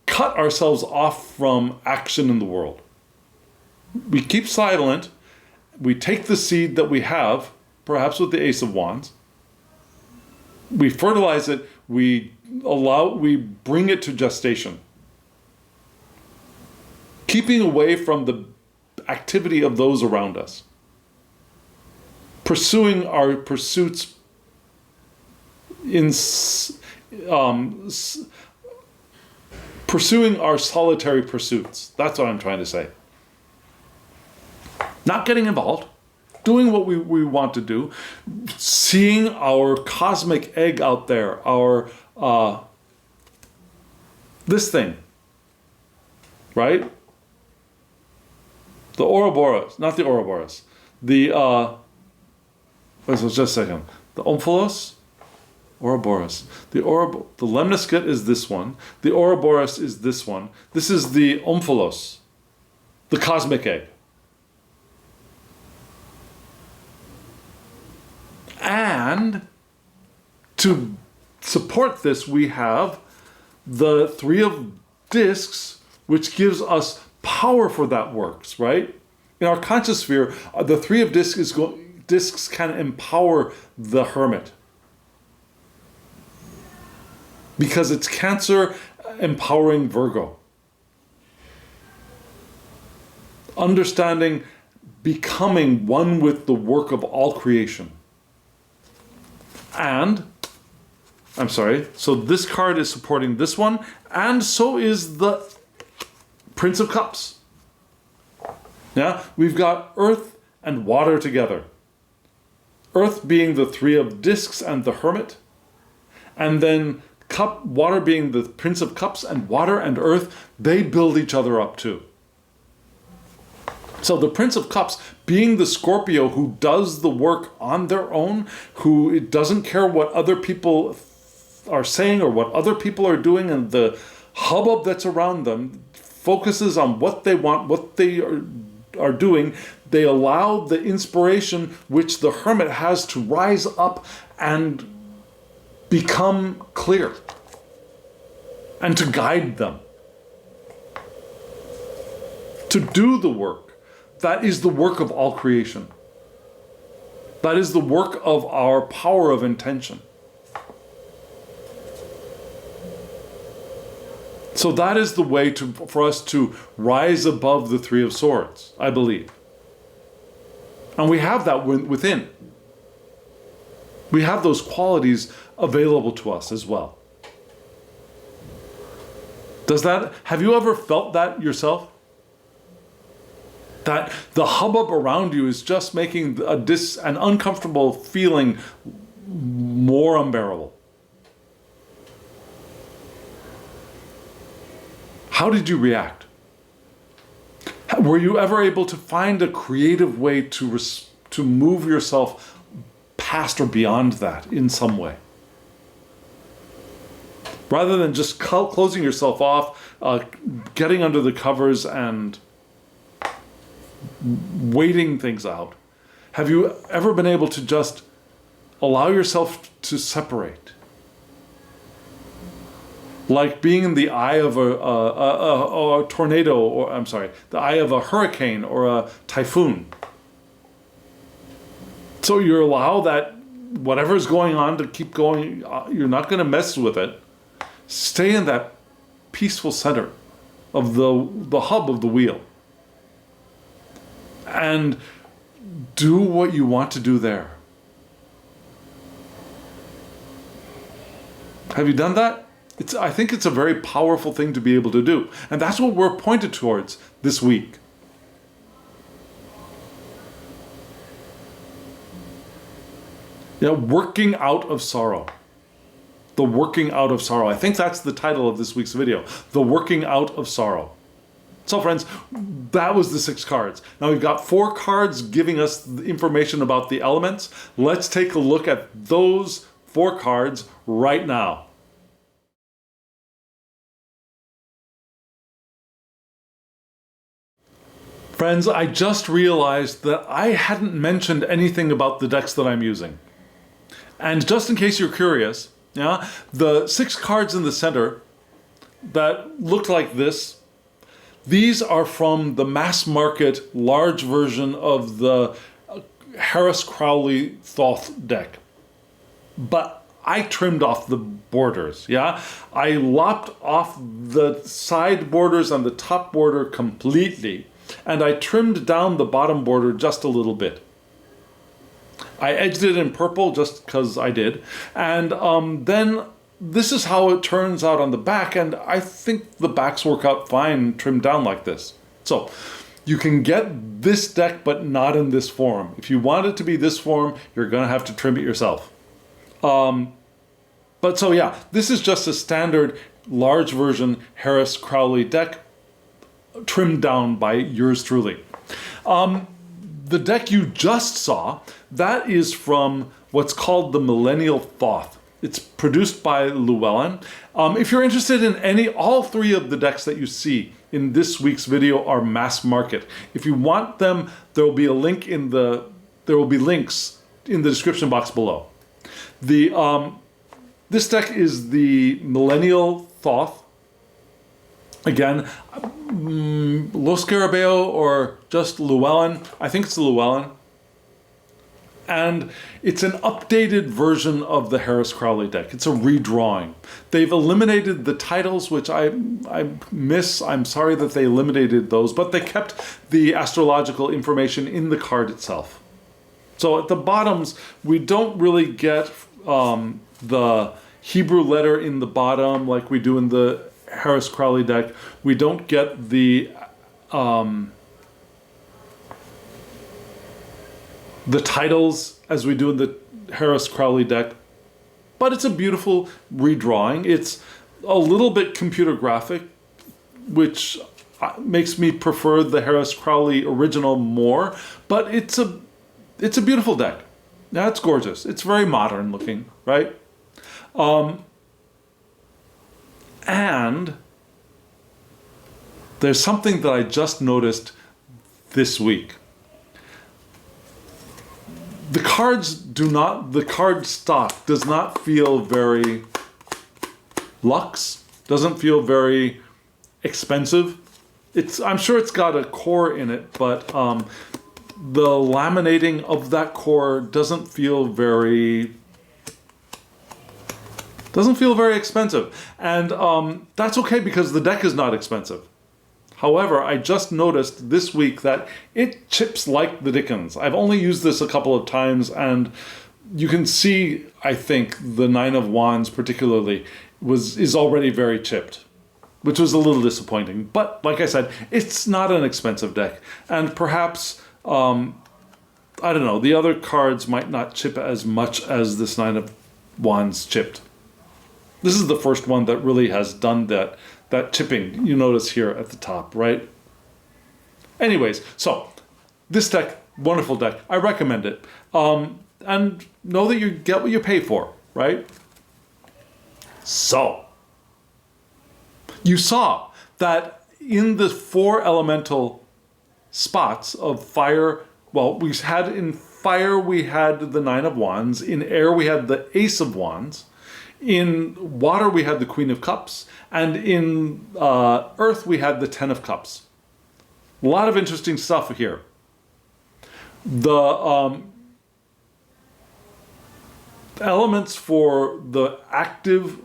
cut ourselves off from action in the world. We keep silent. We take the seed that we have, perhaps with the Ace of Wands. We fertilize it. We bring it to gestation. Keeping away from the activity of those around us. Pursuing our pursuits pursuing our solitary pursuits. That's what I'm trying to say. Not getting involved. Doing what we want to do. Seeing our cosmic egg out there. Our this thing. Right? The Ouroboros, not the Ouroboros. The, just a second. The Omphalos? Ouroboros. The Lemniscate is this one. The Ouroboros is this one. This is the Omphalos. the cosmic egg. And to support this, we have the Three of Discs, which gives us power for that works, right? In our conscious sphere, the Three of Discs can empower the Hermit. Because it's Cancer empowering Virgo. Understanding, becoming one with the work of all creation. And, I'm sorry, so this card is supporting this one, and so is the Prince of Cups. Yeah, we've got Earth and water together. Earth being the Three of Discs and the Hermit, and then water being the Prince of Cups, and water and earth, they build each other up too. So the Prince of Cups being the Scorpio who does the work on their own, who doesn't care what other people are saying or what other people are doing, and the hubbub that's around them focuses on what they want, what they are doing. They allow the inspiration which the Hermit has to rise up and become clear and to guide them, to do the work. That is the work of all creation. That is the work of our power of intention. So that is the way for us to rise above the Three of Swords, I believe. And we have that within. We have those qualities available to us as well. Have you ever felt that yourself? That the hubbub around you is just making an uncomfortable feeling more unbearable. How did you react? Were you ever able to find a creative way to move yourself past or beyond that in some way? Rather than just closing yourself off, getting under the covers and waiting things out. Have you ever been able to just allow yourself to separate? Like being in the eye of a tornado, or I'm sorry, the eye of a hurricane or a typhoon. So you allow that whatever's going on to keep going. You're not going to mess with it. Stay in that peaceful center of the hub of the wheel. And do what you want to do there. Have you done that? I think it's a very powerful thing to be able to do. And that's what we're pointed towards this week. Working out of sorrow. The working out of sorrow. I think that's the title of this week's video. The working out of sorrow. So friends, that was the 6 cards. Now we've got 4 cards giving us the information about the elements. Let's take a look at those 4 cards right now. Friends, I just realized that I hadn't mentioned anything about the decks that I'm using. And just in case you're curious, the 6 cards in the center that look like this, these are from the mass market large version of the Harris-Crowley Thoth deck. But I trimmed off the borders, I lopped off the side borders and the top border completely, and I trimmed down the bottom border just a little bit. I edged it in purple just because I did, and then this is how it turns out on the back, and I think the backs work out fine trimmed down like this. So you can get this deck, but not in this form. If you want it to be this form, you're going to have to trim it yourself. But so yeah, this is just a standard large version Harris-Crowley deck trimmed down by yours truly. The deck you just saw, that is from what's called the Millennial Thoth. It's produced by Llewellyn. If you're interested in all three of the decks that you see in this week's video are mass market. If you want them, there will be links in the description box below. This deck is the Millennial Thoth. Again, Lo Scarabeo or just Llewellyn. I think it's Llewellyn. And it's an updated version of the Harris-Crowley deck. It's a redrawing. They've eliminated the titles, which I miss. I'm sorry that they eliminated those, but they kept the astrological information in the card itself. So at the bottoms, we don't really get the Hebrew letter in the bottom like we do in the Harris-Crowley deck. We don't get the titles as we do in the Harris-Crowley deck, but it's a beautiful redrawing. It's a little bit computer graphic, which makes me prefer the Harris-Crowley original more, but it's a beautiful deck. Yeah, it's gorgeous. It's very modern looking, right? And there's something that I just noticed this week. The card stock does not feel very luxe, doesn't feel very expensive. I'm sure it's got a core in it, but the laminating of that core doesn't feel very expensive. And that's okay because the deck is not expensive. However, I just noticed this week that it chips like the dickens. I've only used this a couple of times, and you can see, I think, the Nine of Wands particularly is already very chipped, which was a little disappointing. But like I said, it's not an expensive deck. And perhaps, I don't know, the other cards might not chip as much as this Nine of Wands chipped. This is the first one that really has done that chipping you notice here at the top, right? Anyways, so this deck, wonderful deck. I recommend it. And know that you get what you pay for, right? So, you saw that in the 4 elemental spots of fire, well, in fire we had the Nine of Wands, in air we had the Ace of Wands, in water we had the Queen of Cups, and in earth we had the Ten of Cups. A lot of interesting stuff here. The elements for the active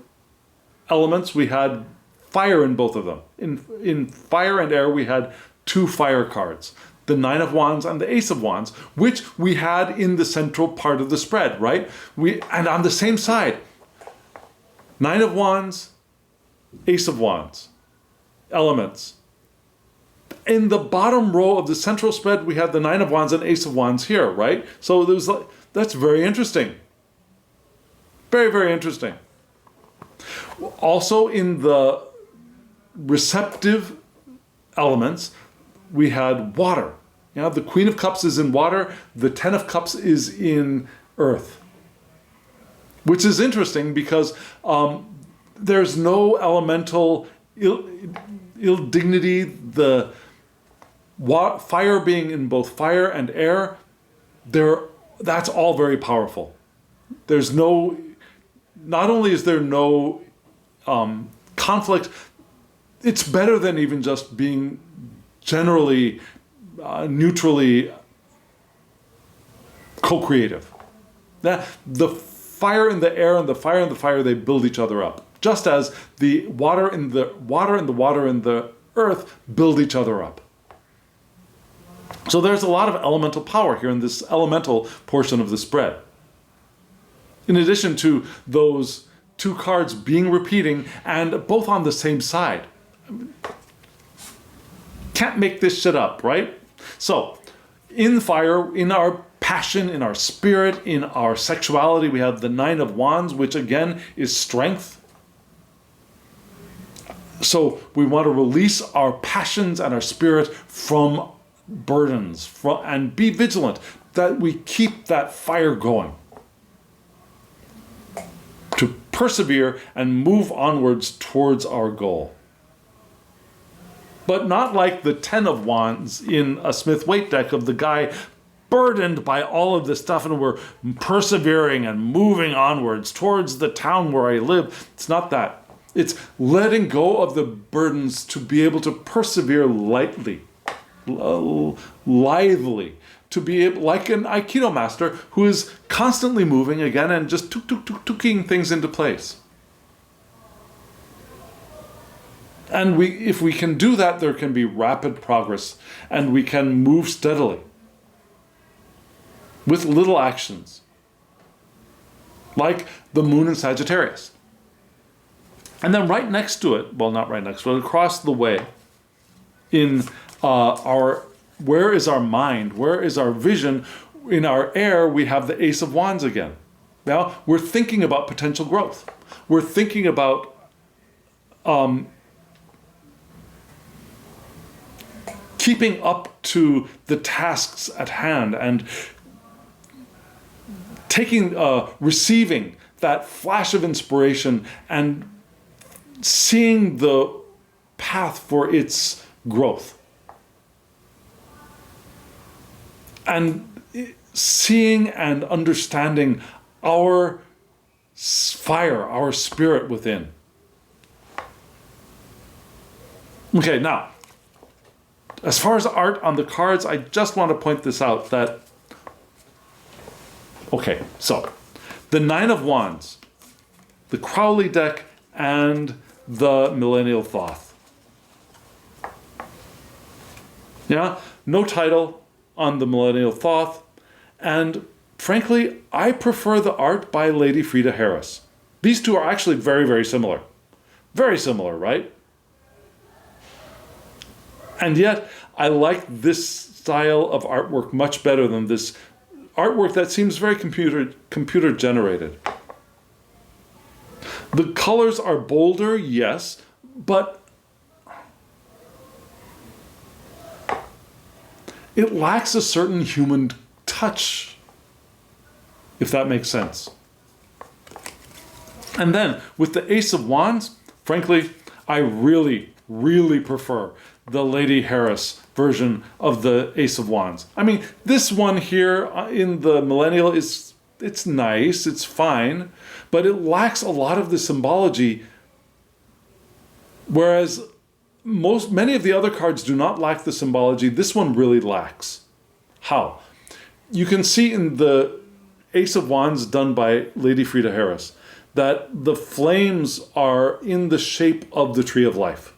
elements, we had fire in both of them. In fire and air we had 2 fire cards, the Nine of Wands and the Ace of Wands, which we had in the central part of the spread, right? And on the same side, Nine of Wands, Ace of Wands, elements. In the bottom row of the central spread, we had the Nine of Wands and Ace of Wands here, right? So that's very interesting. Very, very interesting. Also in the receptive elements, we had water. Yeah, the Queen of Cups is in water, the Ten of Cups is in earth. Which is interesting because there's no elemental ill dignity. The fire being in both fire and air, that's all very powerful. There's not only is there no conflict, it's better than even just being generally neutrally co-creative. The fire in the air and the fire in the fire, they build each other up. Just as the water in the water and the water in the earth build each other up. So there's a lot of elemental power here in this elemental portion of the spread. In addition to those 2 cards being repeating and both on the same side. Can't make this shit up, right? So, in fire, in our passion, in our spirit, in our sexuality, we have the Nine of Wands, which again is strength. So we want to release our passions and our spirit from burdens, and be vigilant that we keep that fire going. To persevere and move onwards towards our goal. But not like the 10 of Wands in a Smith-Waite deck of the guy burdened by all of this stuff, and we're persevering and moving onwards towards the town where I live. It's not that. It's letting go of the burdens to be able to persevere lightly, lithely, to be able, like an Aikido master who is constantly moving again and just tuking things into place. And if we can do that, there can be rapid progress, and we can move steadily with little actions, like the moon in Sagittarius. And then right next to it, well, not right next to it, across the way, in where is our mind, where is our vision, in our air, we have the Ace of Wands again. Now, we're thinking about potential growth. We're thinking about keeping up to the tasks at hand and receiving that flash of inspiration and seeing the path for its growth. And seeing and understanding our fire, our spirit within. Okay, now, as far as art on the cards, I just want to point this out that, okay, so the 9 of Wands, the Crowley deck, and the Millennial Thoth. Yeah, no title on the Millennial Thoth, and frankly, I prefer the art by Lady Frida Harris. These two are actually very, very similar. Very similar, right? And yet, I like this style of artwork much better than this artwork that seems very computer generated. The colors are bolder, yes, but it lacks a certain human touch, if that makes sense. And then, with the Ace of Wands, frankly, I really, really prefer the Lady Harris version of the Ace of Wands. I mean, this one here in the Millennial it's nice, it's fine, but it lacks a lot of the symbology, whereas many of the other cards do not lack the symbology. This one really lacks. How? You can see in the Ace of Wands done by Lady Frida Harris that the flames are in the shape of the Tree of Life.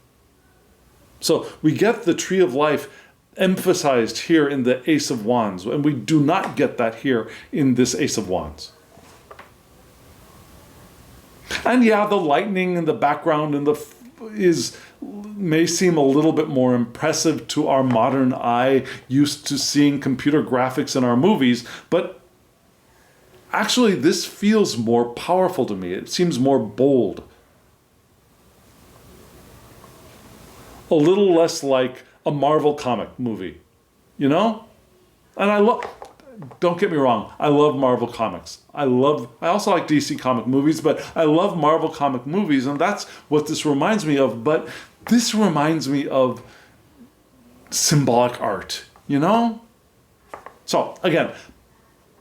So we get the Tree of Life emphasized here in the Ace of Wands, and we do not get that here in this Ace of Wands. And yeah, the lightning in the background and may seem a little bit more impressive to our modern eye, used to seeing computer graphics in our movies, but actually this feels more powerful to me. It seems more bold. A little less like a Marvel comic movie, you know? And don't get me wrong, I love Marvel comics. I also like DC comic movies, but I love Marvel comic movies, and that's what this reminds me of. But this reminds me of symbolic art, you know? So, again,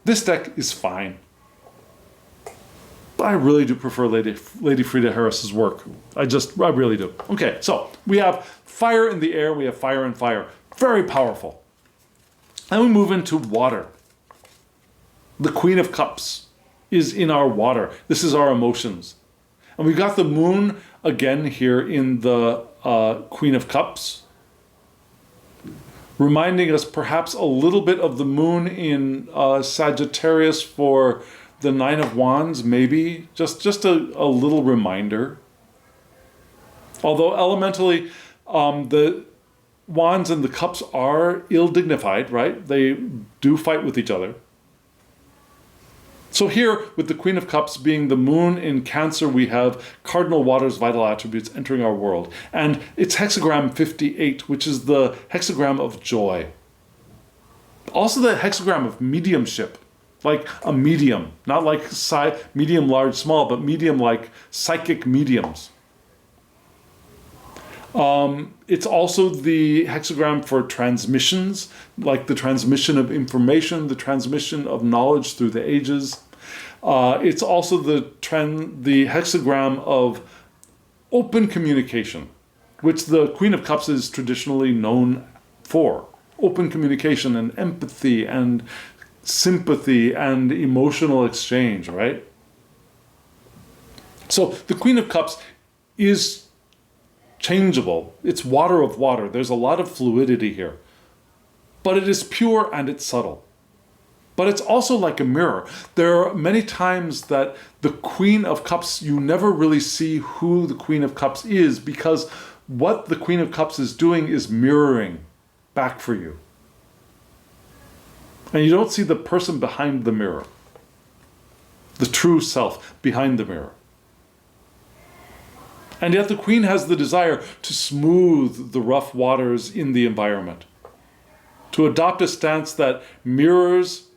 this deck is fine. But I really do prefer Lady Frida Harris's work. I really do. Okay, so we have fire in the air, we have fire and fire. Very powerful. And we move into water. The Queen of Cups is in our water. This is our emotions. And we've got the moon again here in the Queen of Cups, reminding us perhaps a little bit of the moon in Sagittarius for the 9 of Wands, maybe. Just a little reminder. Although elementally, the Wands and the Cups are ill-dignified, right? They do fight with each other. So here, with the Queen of Cups being the moon in Cancer, we have cardinal water's vital attributes entering our world. And it's hexagram 58, which is the hexagram of joy. Also the hexagram of mediumship. like a medium, not like medium, large, small, but medium like psychic mediums. It's also the hexagram for transmissions, like the transmission of information, the transmission of knowledge through the ages. It's also the hexagram of open communication, which the Queen of Cups is traditionally known for. Open communication and empathy and sympathy and emotional exchange, right? So the Queen of Cups is changeable. It's water of water. There's a lot of fluidity here. But it is pure and it's subtle. But it's also like a mirror. There are many times that the Queen of Cups, you never really see who the Queen of Cups is, because what the Queen of Cups is doing is mirroring back for you. And you don't see the person behind the mirror, the true self behind the mirror. And yet the Queen has the desire to smooth the rough waters in the environment, to adopt a stance that mirrors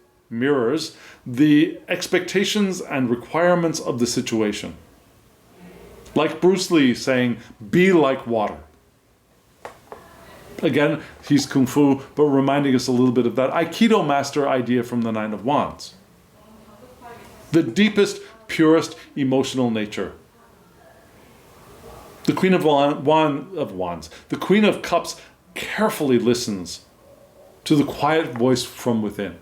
the expectations and requirements of the situation. Like Bruce Lee saying, be like water. Again, he's Kung Fu, but reminding us a little bit of that Aikido master idea from the Nine of Wands. The deepest, purest emotional nature. The Queen of Wands, the Queen of Cups carefully listens to the quiet voice from within.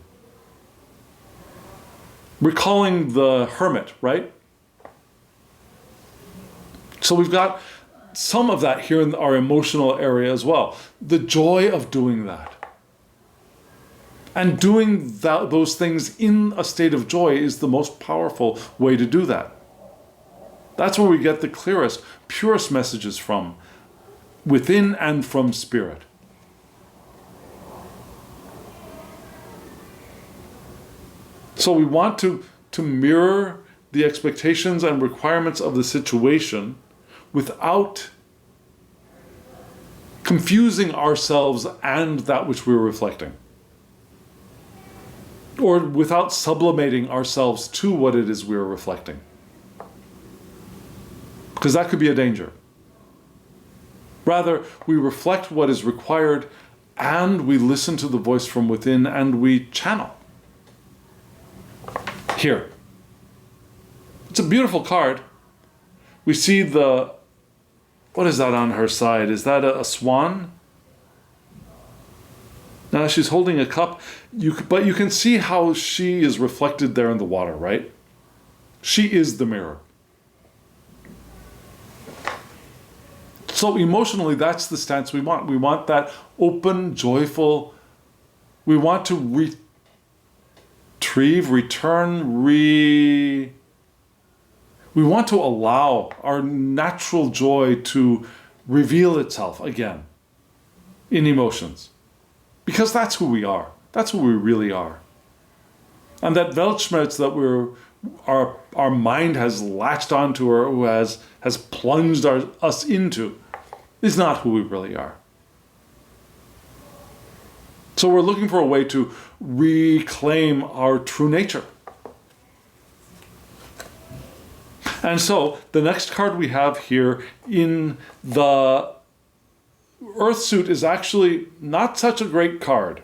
Recalling the hermit, right? So we've got some of that here in our emotional area as well. The joy of doing that. And doing those things in a state of joy is the most powerful way to do that. That's where we get the clearest, purest messages from, within and from spirit. So we want to mirror the expectations and requirements of the situation without confusing ourselves and that which we're reflecting. Or without sublimating ourselves to what it is we're reflecting. Because that could be a danger. Rather, we reflect what is required and we listen to the voice from within and we channel. Here. It's a beautiful card. We see what is that on her side? Is that a swan? Now she's holding a cup, but you can see how she is reflected there in the water, right? She is the mirror. So emotionally, that's the stance we want. We want that open, joyful, we want to we want to allow our natural joy to reveal itself again in emotions. Because that's who we are. That's who we really are. And that Weltschmerz that our mind has latched onto or who has plunged us into is not who we really are. So we're looking for a way to reclaim our true nature. And so the next card we have here in the Earth suit is actually not such a great card.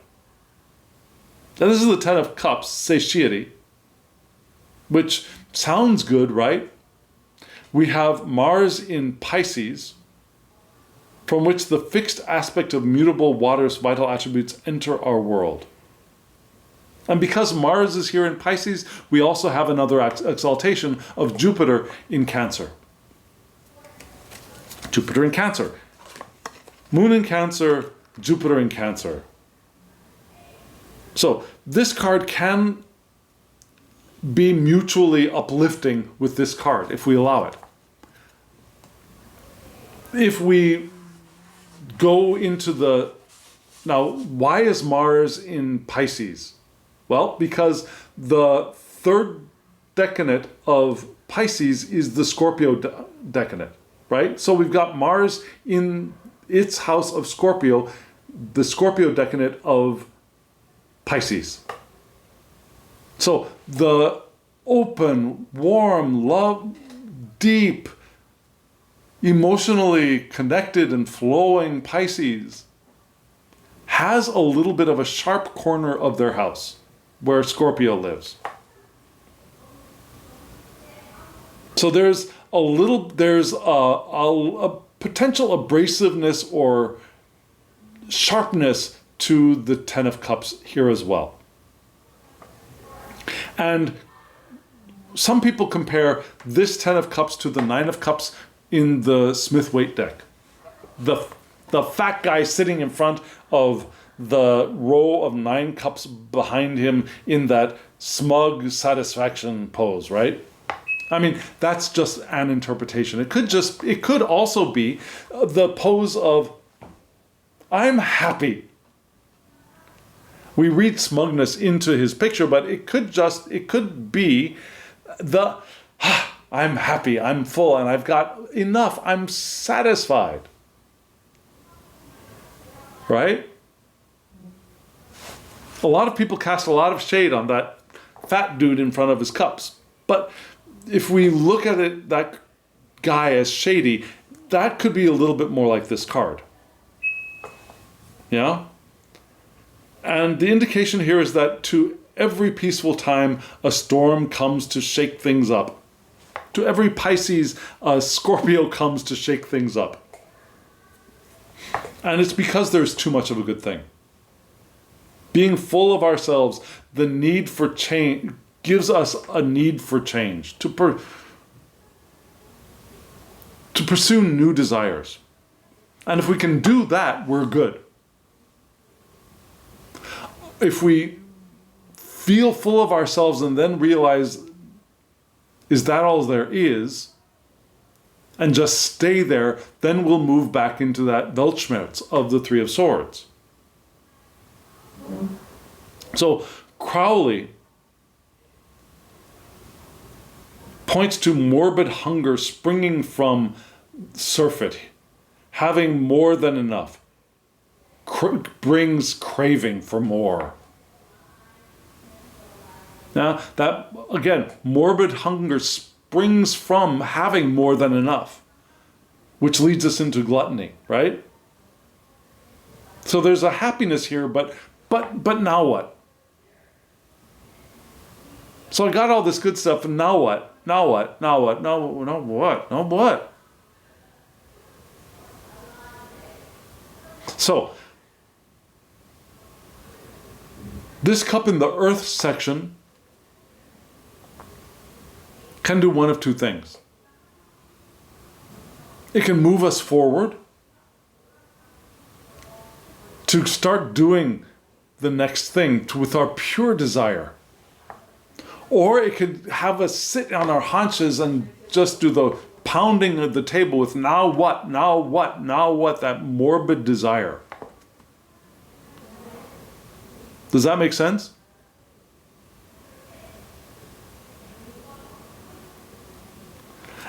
Now this is the Ten of Cups, satiety, which sounds good, right? We have Mars in Pisces, from which the fixed aspect of mutable water's vital attributes enter our world. And because Mars is here in Pisces, we also have another exaltation of Jupiter in Cancer. Jupiter in Cancer. Moon in Cancer, Jupiter in Cancer. So this card can be mutually uplifting with this card if we allow it. If we go into now, why is Mars in Pisces? Well, because the third decanate of Pisces is the Scorpio decanate, right? So we've got Mars in its house of Scorpio, the Scorpio decanate of Pisces. So the open, warm, love, deep, emotionally connected and flowing Pisces has a little bit of a sharp corner of their house where Scorpio lives. So there's a potential abrasiveness or sharpness to the Ten of Cups here as well. And some people compare this Ten of Cups to the Nine of Cups in the Smith-Waite deck. The fat guy sitting in front of the row of 9 cups behind him in that smug satisfaction pose, right? I mean, that's just an interpretation. It could also be the pose of, I'm happy. We read smugness into his picture, but it could be the, I'm happy, I'm full, and I've got enough, I'm satisfied. Right? A lot of people cast a lot of shade on that fat dude in front of his cups. But if we look at it, that guy as shady, that could be a little bit more like this card. Yeah? And the indication here is that to every peaceful time, a storm comes to shake things up. To every Pisces, a Scorpio comes to shake things up. And it's because there's too much of a good thing. Being full of ourselves, the need for change, gives us a need for change, to pursue new desires. And if we can do that, we're good. If we feel full of ourselves and then realize, is that all there is? And just stay there, then we'll move back into that Weltschmerz of the Three of Swords. So Crowley points to morbid hunger springing from surfeit. Having more than enough brings craving for more. Now, that, again, morbid hunger springs from having more than enough, which leads us into gluttony, right? So there's a happiness here, but now what? So I got all this good stuff, and now what? Now what? Now what? Now what? Now what? So, this cup in the earth section can do one of two things. It can move us forward to start doing the next thing with our pure desire. Or it could have us sit on our haunches and just do the pounding of the table with now what, now what, now what, that morbid desire. Does that make sense?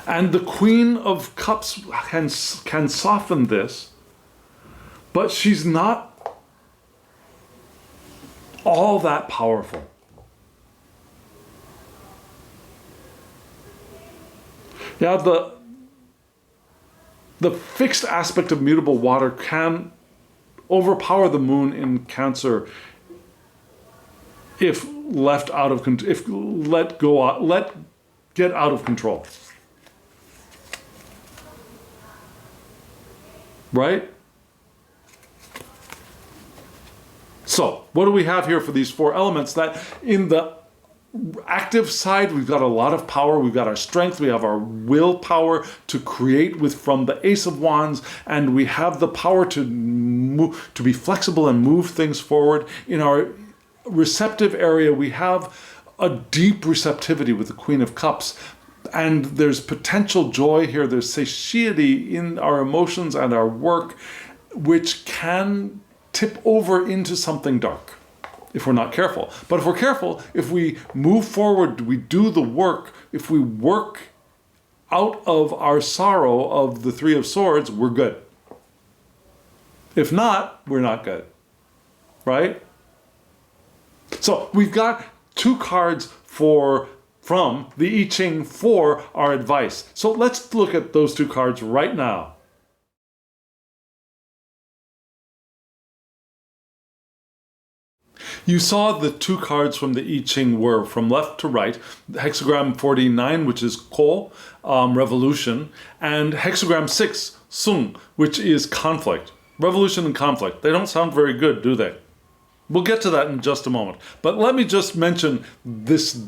And the Queen of Cups can soften this, but she's not all that powerful. Yeah, the fixed aspect of mutable water can overpower the moon in Cancer if left out of get out of control. Right? So, what do we have here for these 4 elements? That in the active side, we've got a lot of power, we've got our strength, we have our willpower to create from the Ace of Wands, and we have the power to move, to be flexible and move things forward. In our receptive area, we have a deep receptivity with the Queen of Cups, and there's potential joy here, there's satiety in our emotions and our work, which can tip over into something dark if we're not careful. But if we're careful, if we move forward, we do the work, if we work out of our sorrow of the Three of Swords, we're good. If not, we're not good. Right? So we've got 2 cards from the I-Ching for our advice. So let's look at those 2 cards right now. You saw the 2 cards from the I-Ching were from left to right, hexagram 49, which is Ko, revolution, and hexagram 6, Sung, which is conflict. Revolution and conflict. They don't sound very good, do they? We'll get to that in just a moment. But let me just mention this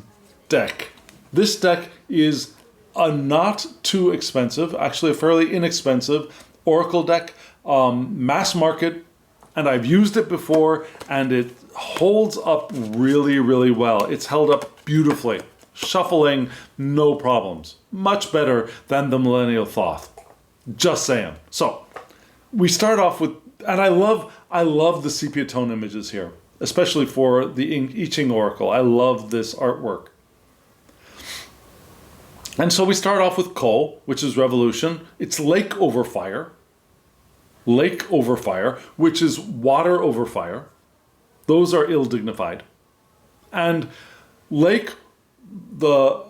deck. This deck is a not too expensive, actually a fairly inexpensive Oracle deck, mass market, and I've used it before, and it holds up really, really well. It's held up beautifully. Shuffling, no problems. Much better than the Millennial Thoth. Just saying. So, we start off with, and I love the sepia tone images here, especially for the I-Ching Oracle. I love this artwork. And so we start off with Ko, which is revolution. It's lake over fire. Lake over fire, which is water over fire. Those are ill-dignified. And lake, the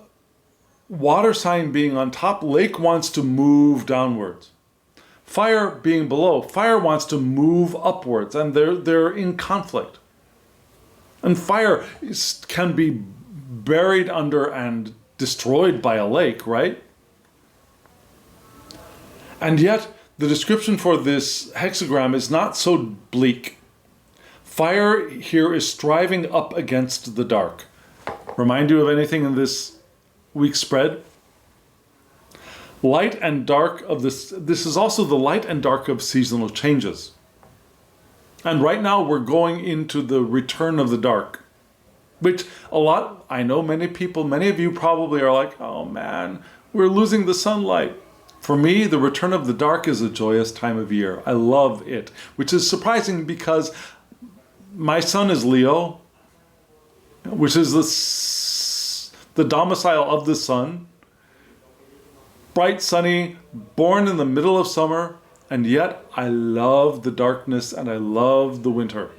water sign being on top, lake wants to move downwards. Fire being below, fire wants to move upwards, and they're in conflict. And fire can be buried under and destroyed by a lake, right? And yet, the description for this hexagram is not so bleak. Fire here is striving up against the dark. Remind you of anything in this week's spread? Light and dark of this is also the light and dark of seasonal changes. And right now we're going into the return of the dark, which I know many of you probably are like, oh man, we're losing the sunlight. For me, the return of the dark is a joyous time of year. I love it, which is surprising because my sun is Leo, which is the domicile of the sun. Bright, sunny, born in the middle of summer, and yet I love the darkness and I love the winter.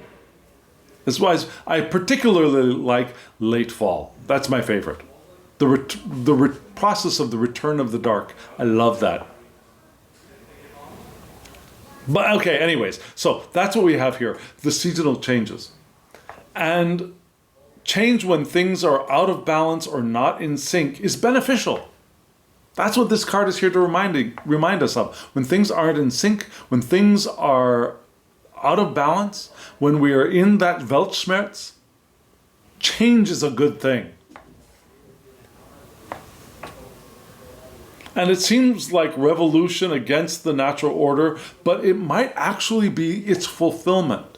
That's why I particularly like late fall. That's my favorite. The process of the return of the dark. I love that. But okay, anyways, so that's what we have here, the seasonal changes. And change when things are out of balance or not in sync is beneficial. That's what this card is here to remind us of. When things aren't in sync, when things are out of balance, when we are in that Weltschmerz, change is a good thing. And it seems like revolution against the natural order, but it might actually be its fulfillment.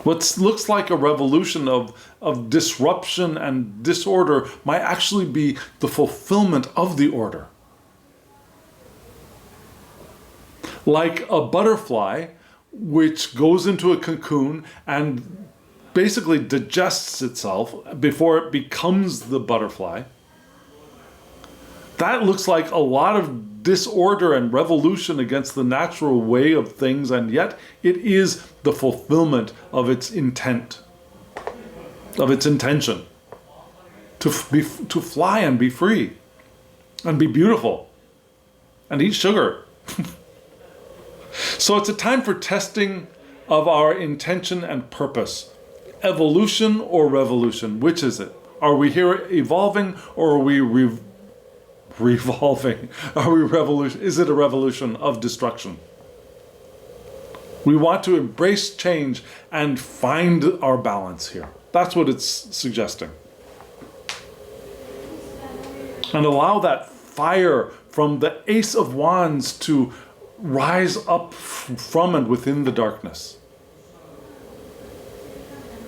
What looks like a revolution of disruption and disorder might actually be the fulfillment of the order. Like a butterfly, which goes into a cocoon and basically digests itself before it becomes the butterfly. That looks like a lot of disorder and revolution against the natural way of things, and yet it is the fulfillment of its intent, of its intention to fly and be free and be beautiful and eat sugar. So it's a time for testing of our intention and purpose. Evolution or revolution, which is it? Are we here evolving or are we revolving? Are we revolution? Is it a revolution of destruction? We want to embrace change and find our balance here. That's what it's suggesting. And allow that fire from the Ace of Wands to rise up from and within the darkness.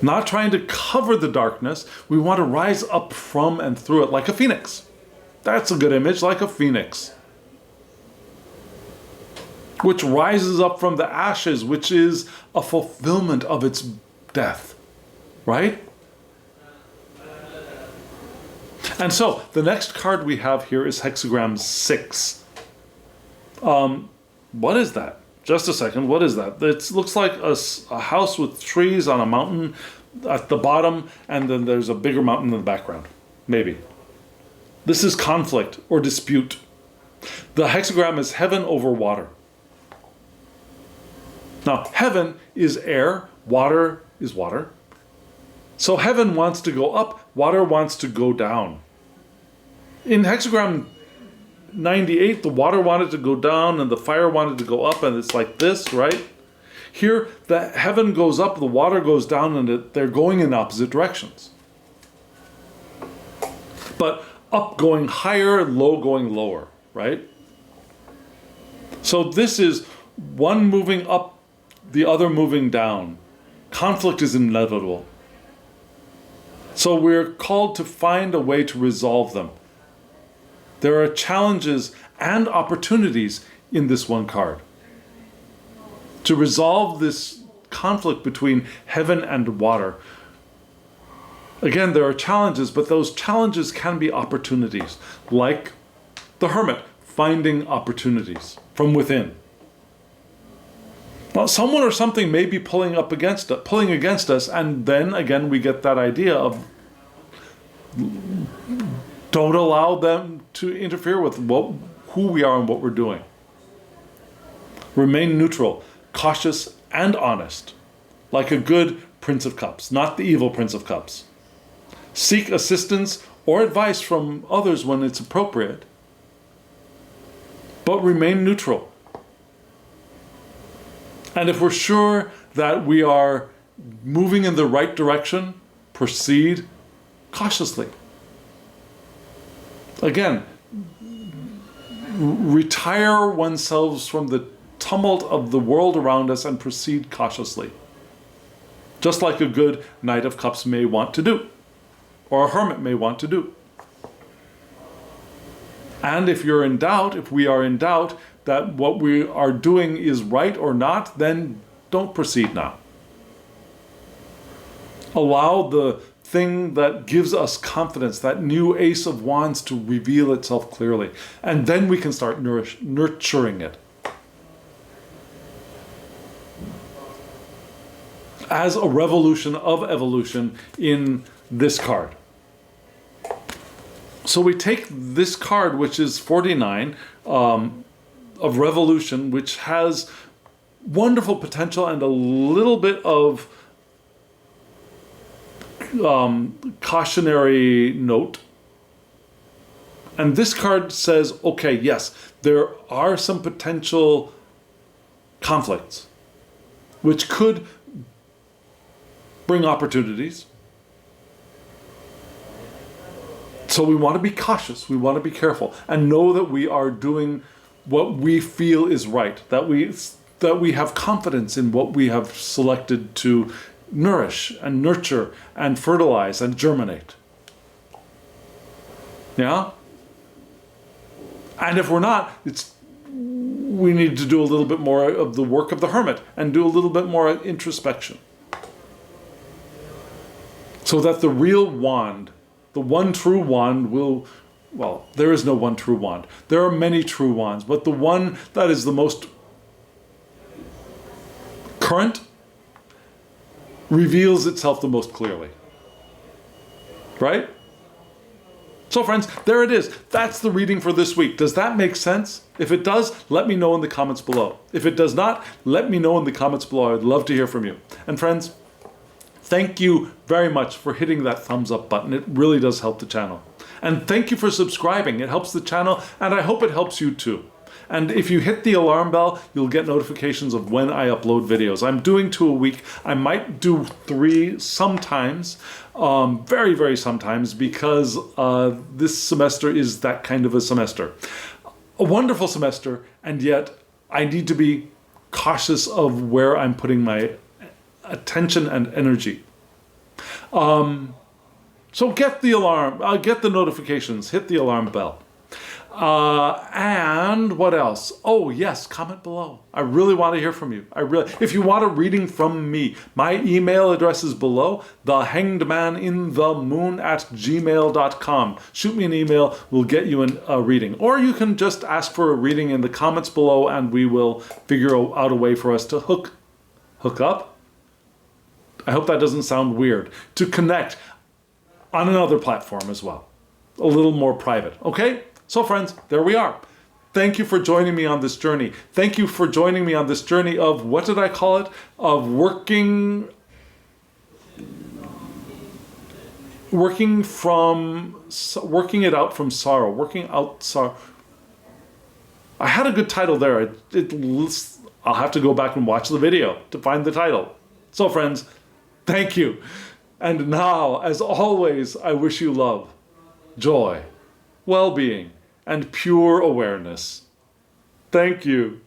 Not trying to cover the darkness, we want to rise up from and through it like a phoenix. That's a good image, like a phoenix, which rises up from the ashes, which is a fulfillment of its death, right? And so the next card we have here is hexagram 6. What is that? Just a second, what is that? It looks like a house with trees on a mountain, at the bottom, and then there's a bigger mountain in the background. Maybe. This is conflict or dispute. The hexagram is heaven over water. Now, heaven is air, water is water. So heaven wants to go up, water wants to go down. In hexagram 98, the water wanted to go down and the fire wanted to go up, and it's like this, right? Here, the heaven goes up, the water goes down, and they're going in opposite directions. But up going higher, low going lower, right? So this is one moving up, the other moving down. Conflict is inevitable. So we're called to find a way to resolve them. There are challenges and opportunities in this one card. To resolve this conflict between heaven and water. Again, there are challenges, but those challenges can be opportunities, like the hermit finding opportunities from within. Well, someone or something may be pulling against us, and then again we get that idea of don't allow them to interfere with who we are and what we're doing. Remain neutral, cautious, and honest, like a good Prince of Cups, not the evil Prince of Cups. Seek assistance or advice from others when it's appropriate, but remain neutral. And if we're sure that we are moving in the right direction, proceed cautiously. Again, retire oneself from the tumult of the world around us and proceed cautiously. Just like a good Knight of Cups may want to do, or a hermit may want to do. And if we are in doubt that what we are doing is right or not, then don't proceed now. Allow the thing that gives us confidence, that new Ace of Wands, to reveal itself clearly. And then we can start nurturing it. As a revolution of evolution in this card. So we take this card, which is 49, of revolution, which has wonderful potential and a little bit of cautionary note. And this card says, okay, yes, there are some potential conflicts which could bring opportunities. So we want to be cautious, we want to be careful, and know that we are doing what we feel is right, that we have confidence in what we have selected to nourish and nurture and fertilize and germinate. Yeah? And if we're not, we need to do a little bit more of the work of the hermit and do a little bit more introspection. So that the real wand, the one true wand well, there is no one true wand. There are many true wands, but the one that is the most current reveals itself the most clearly. Right? So friends, there it is. That's the reading for this week. Does that make sense? If it does, let me know in the comments below. If it does not, let me know in the comments below. I'd love to hear from you. And friends, thank you very much for hitting that thumbs up button. It really does help the channel. And thank you for subscribing. It helps the channel, and I hope it helps you too. And if you hit the alarm bell, you'll get notifications of when I upload videos. I'm doing 2 a week. I might do 3 sometimes, very, very sometimes, because this semester is that kind of a semester. A wonderful semester, and yet I need to be cautious of where I'm putting my attention and energy. So get the alarm, get the notifications, hit the alarm bell. And what else? Oh yes, comment below. I really want to hear from you. If you want a reading from me, my email address is below, thehangedmaninthemoon@gmail.com. Shoot me an email, we'll get you a reading. Or you can just ask for a reading in the comments below, and we will figure out a way for us to hook up. I hope that doesn't sound weird, to connect on another platform as well. A little more private, okay? So friends, there we are. Thank you for joining me on this journey. Thank you for joining me on this journey of, what did I call it? Of working it out from sorrow, working out sorrow. I had a good title there. I'll have to go back and watch the video to find the title. So friends, thank you. And now, as always, I wish you love, joy, well-being, and pure awareness. Thank you.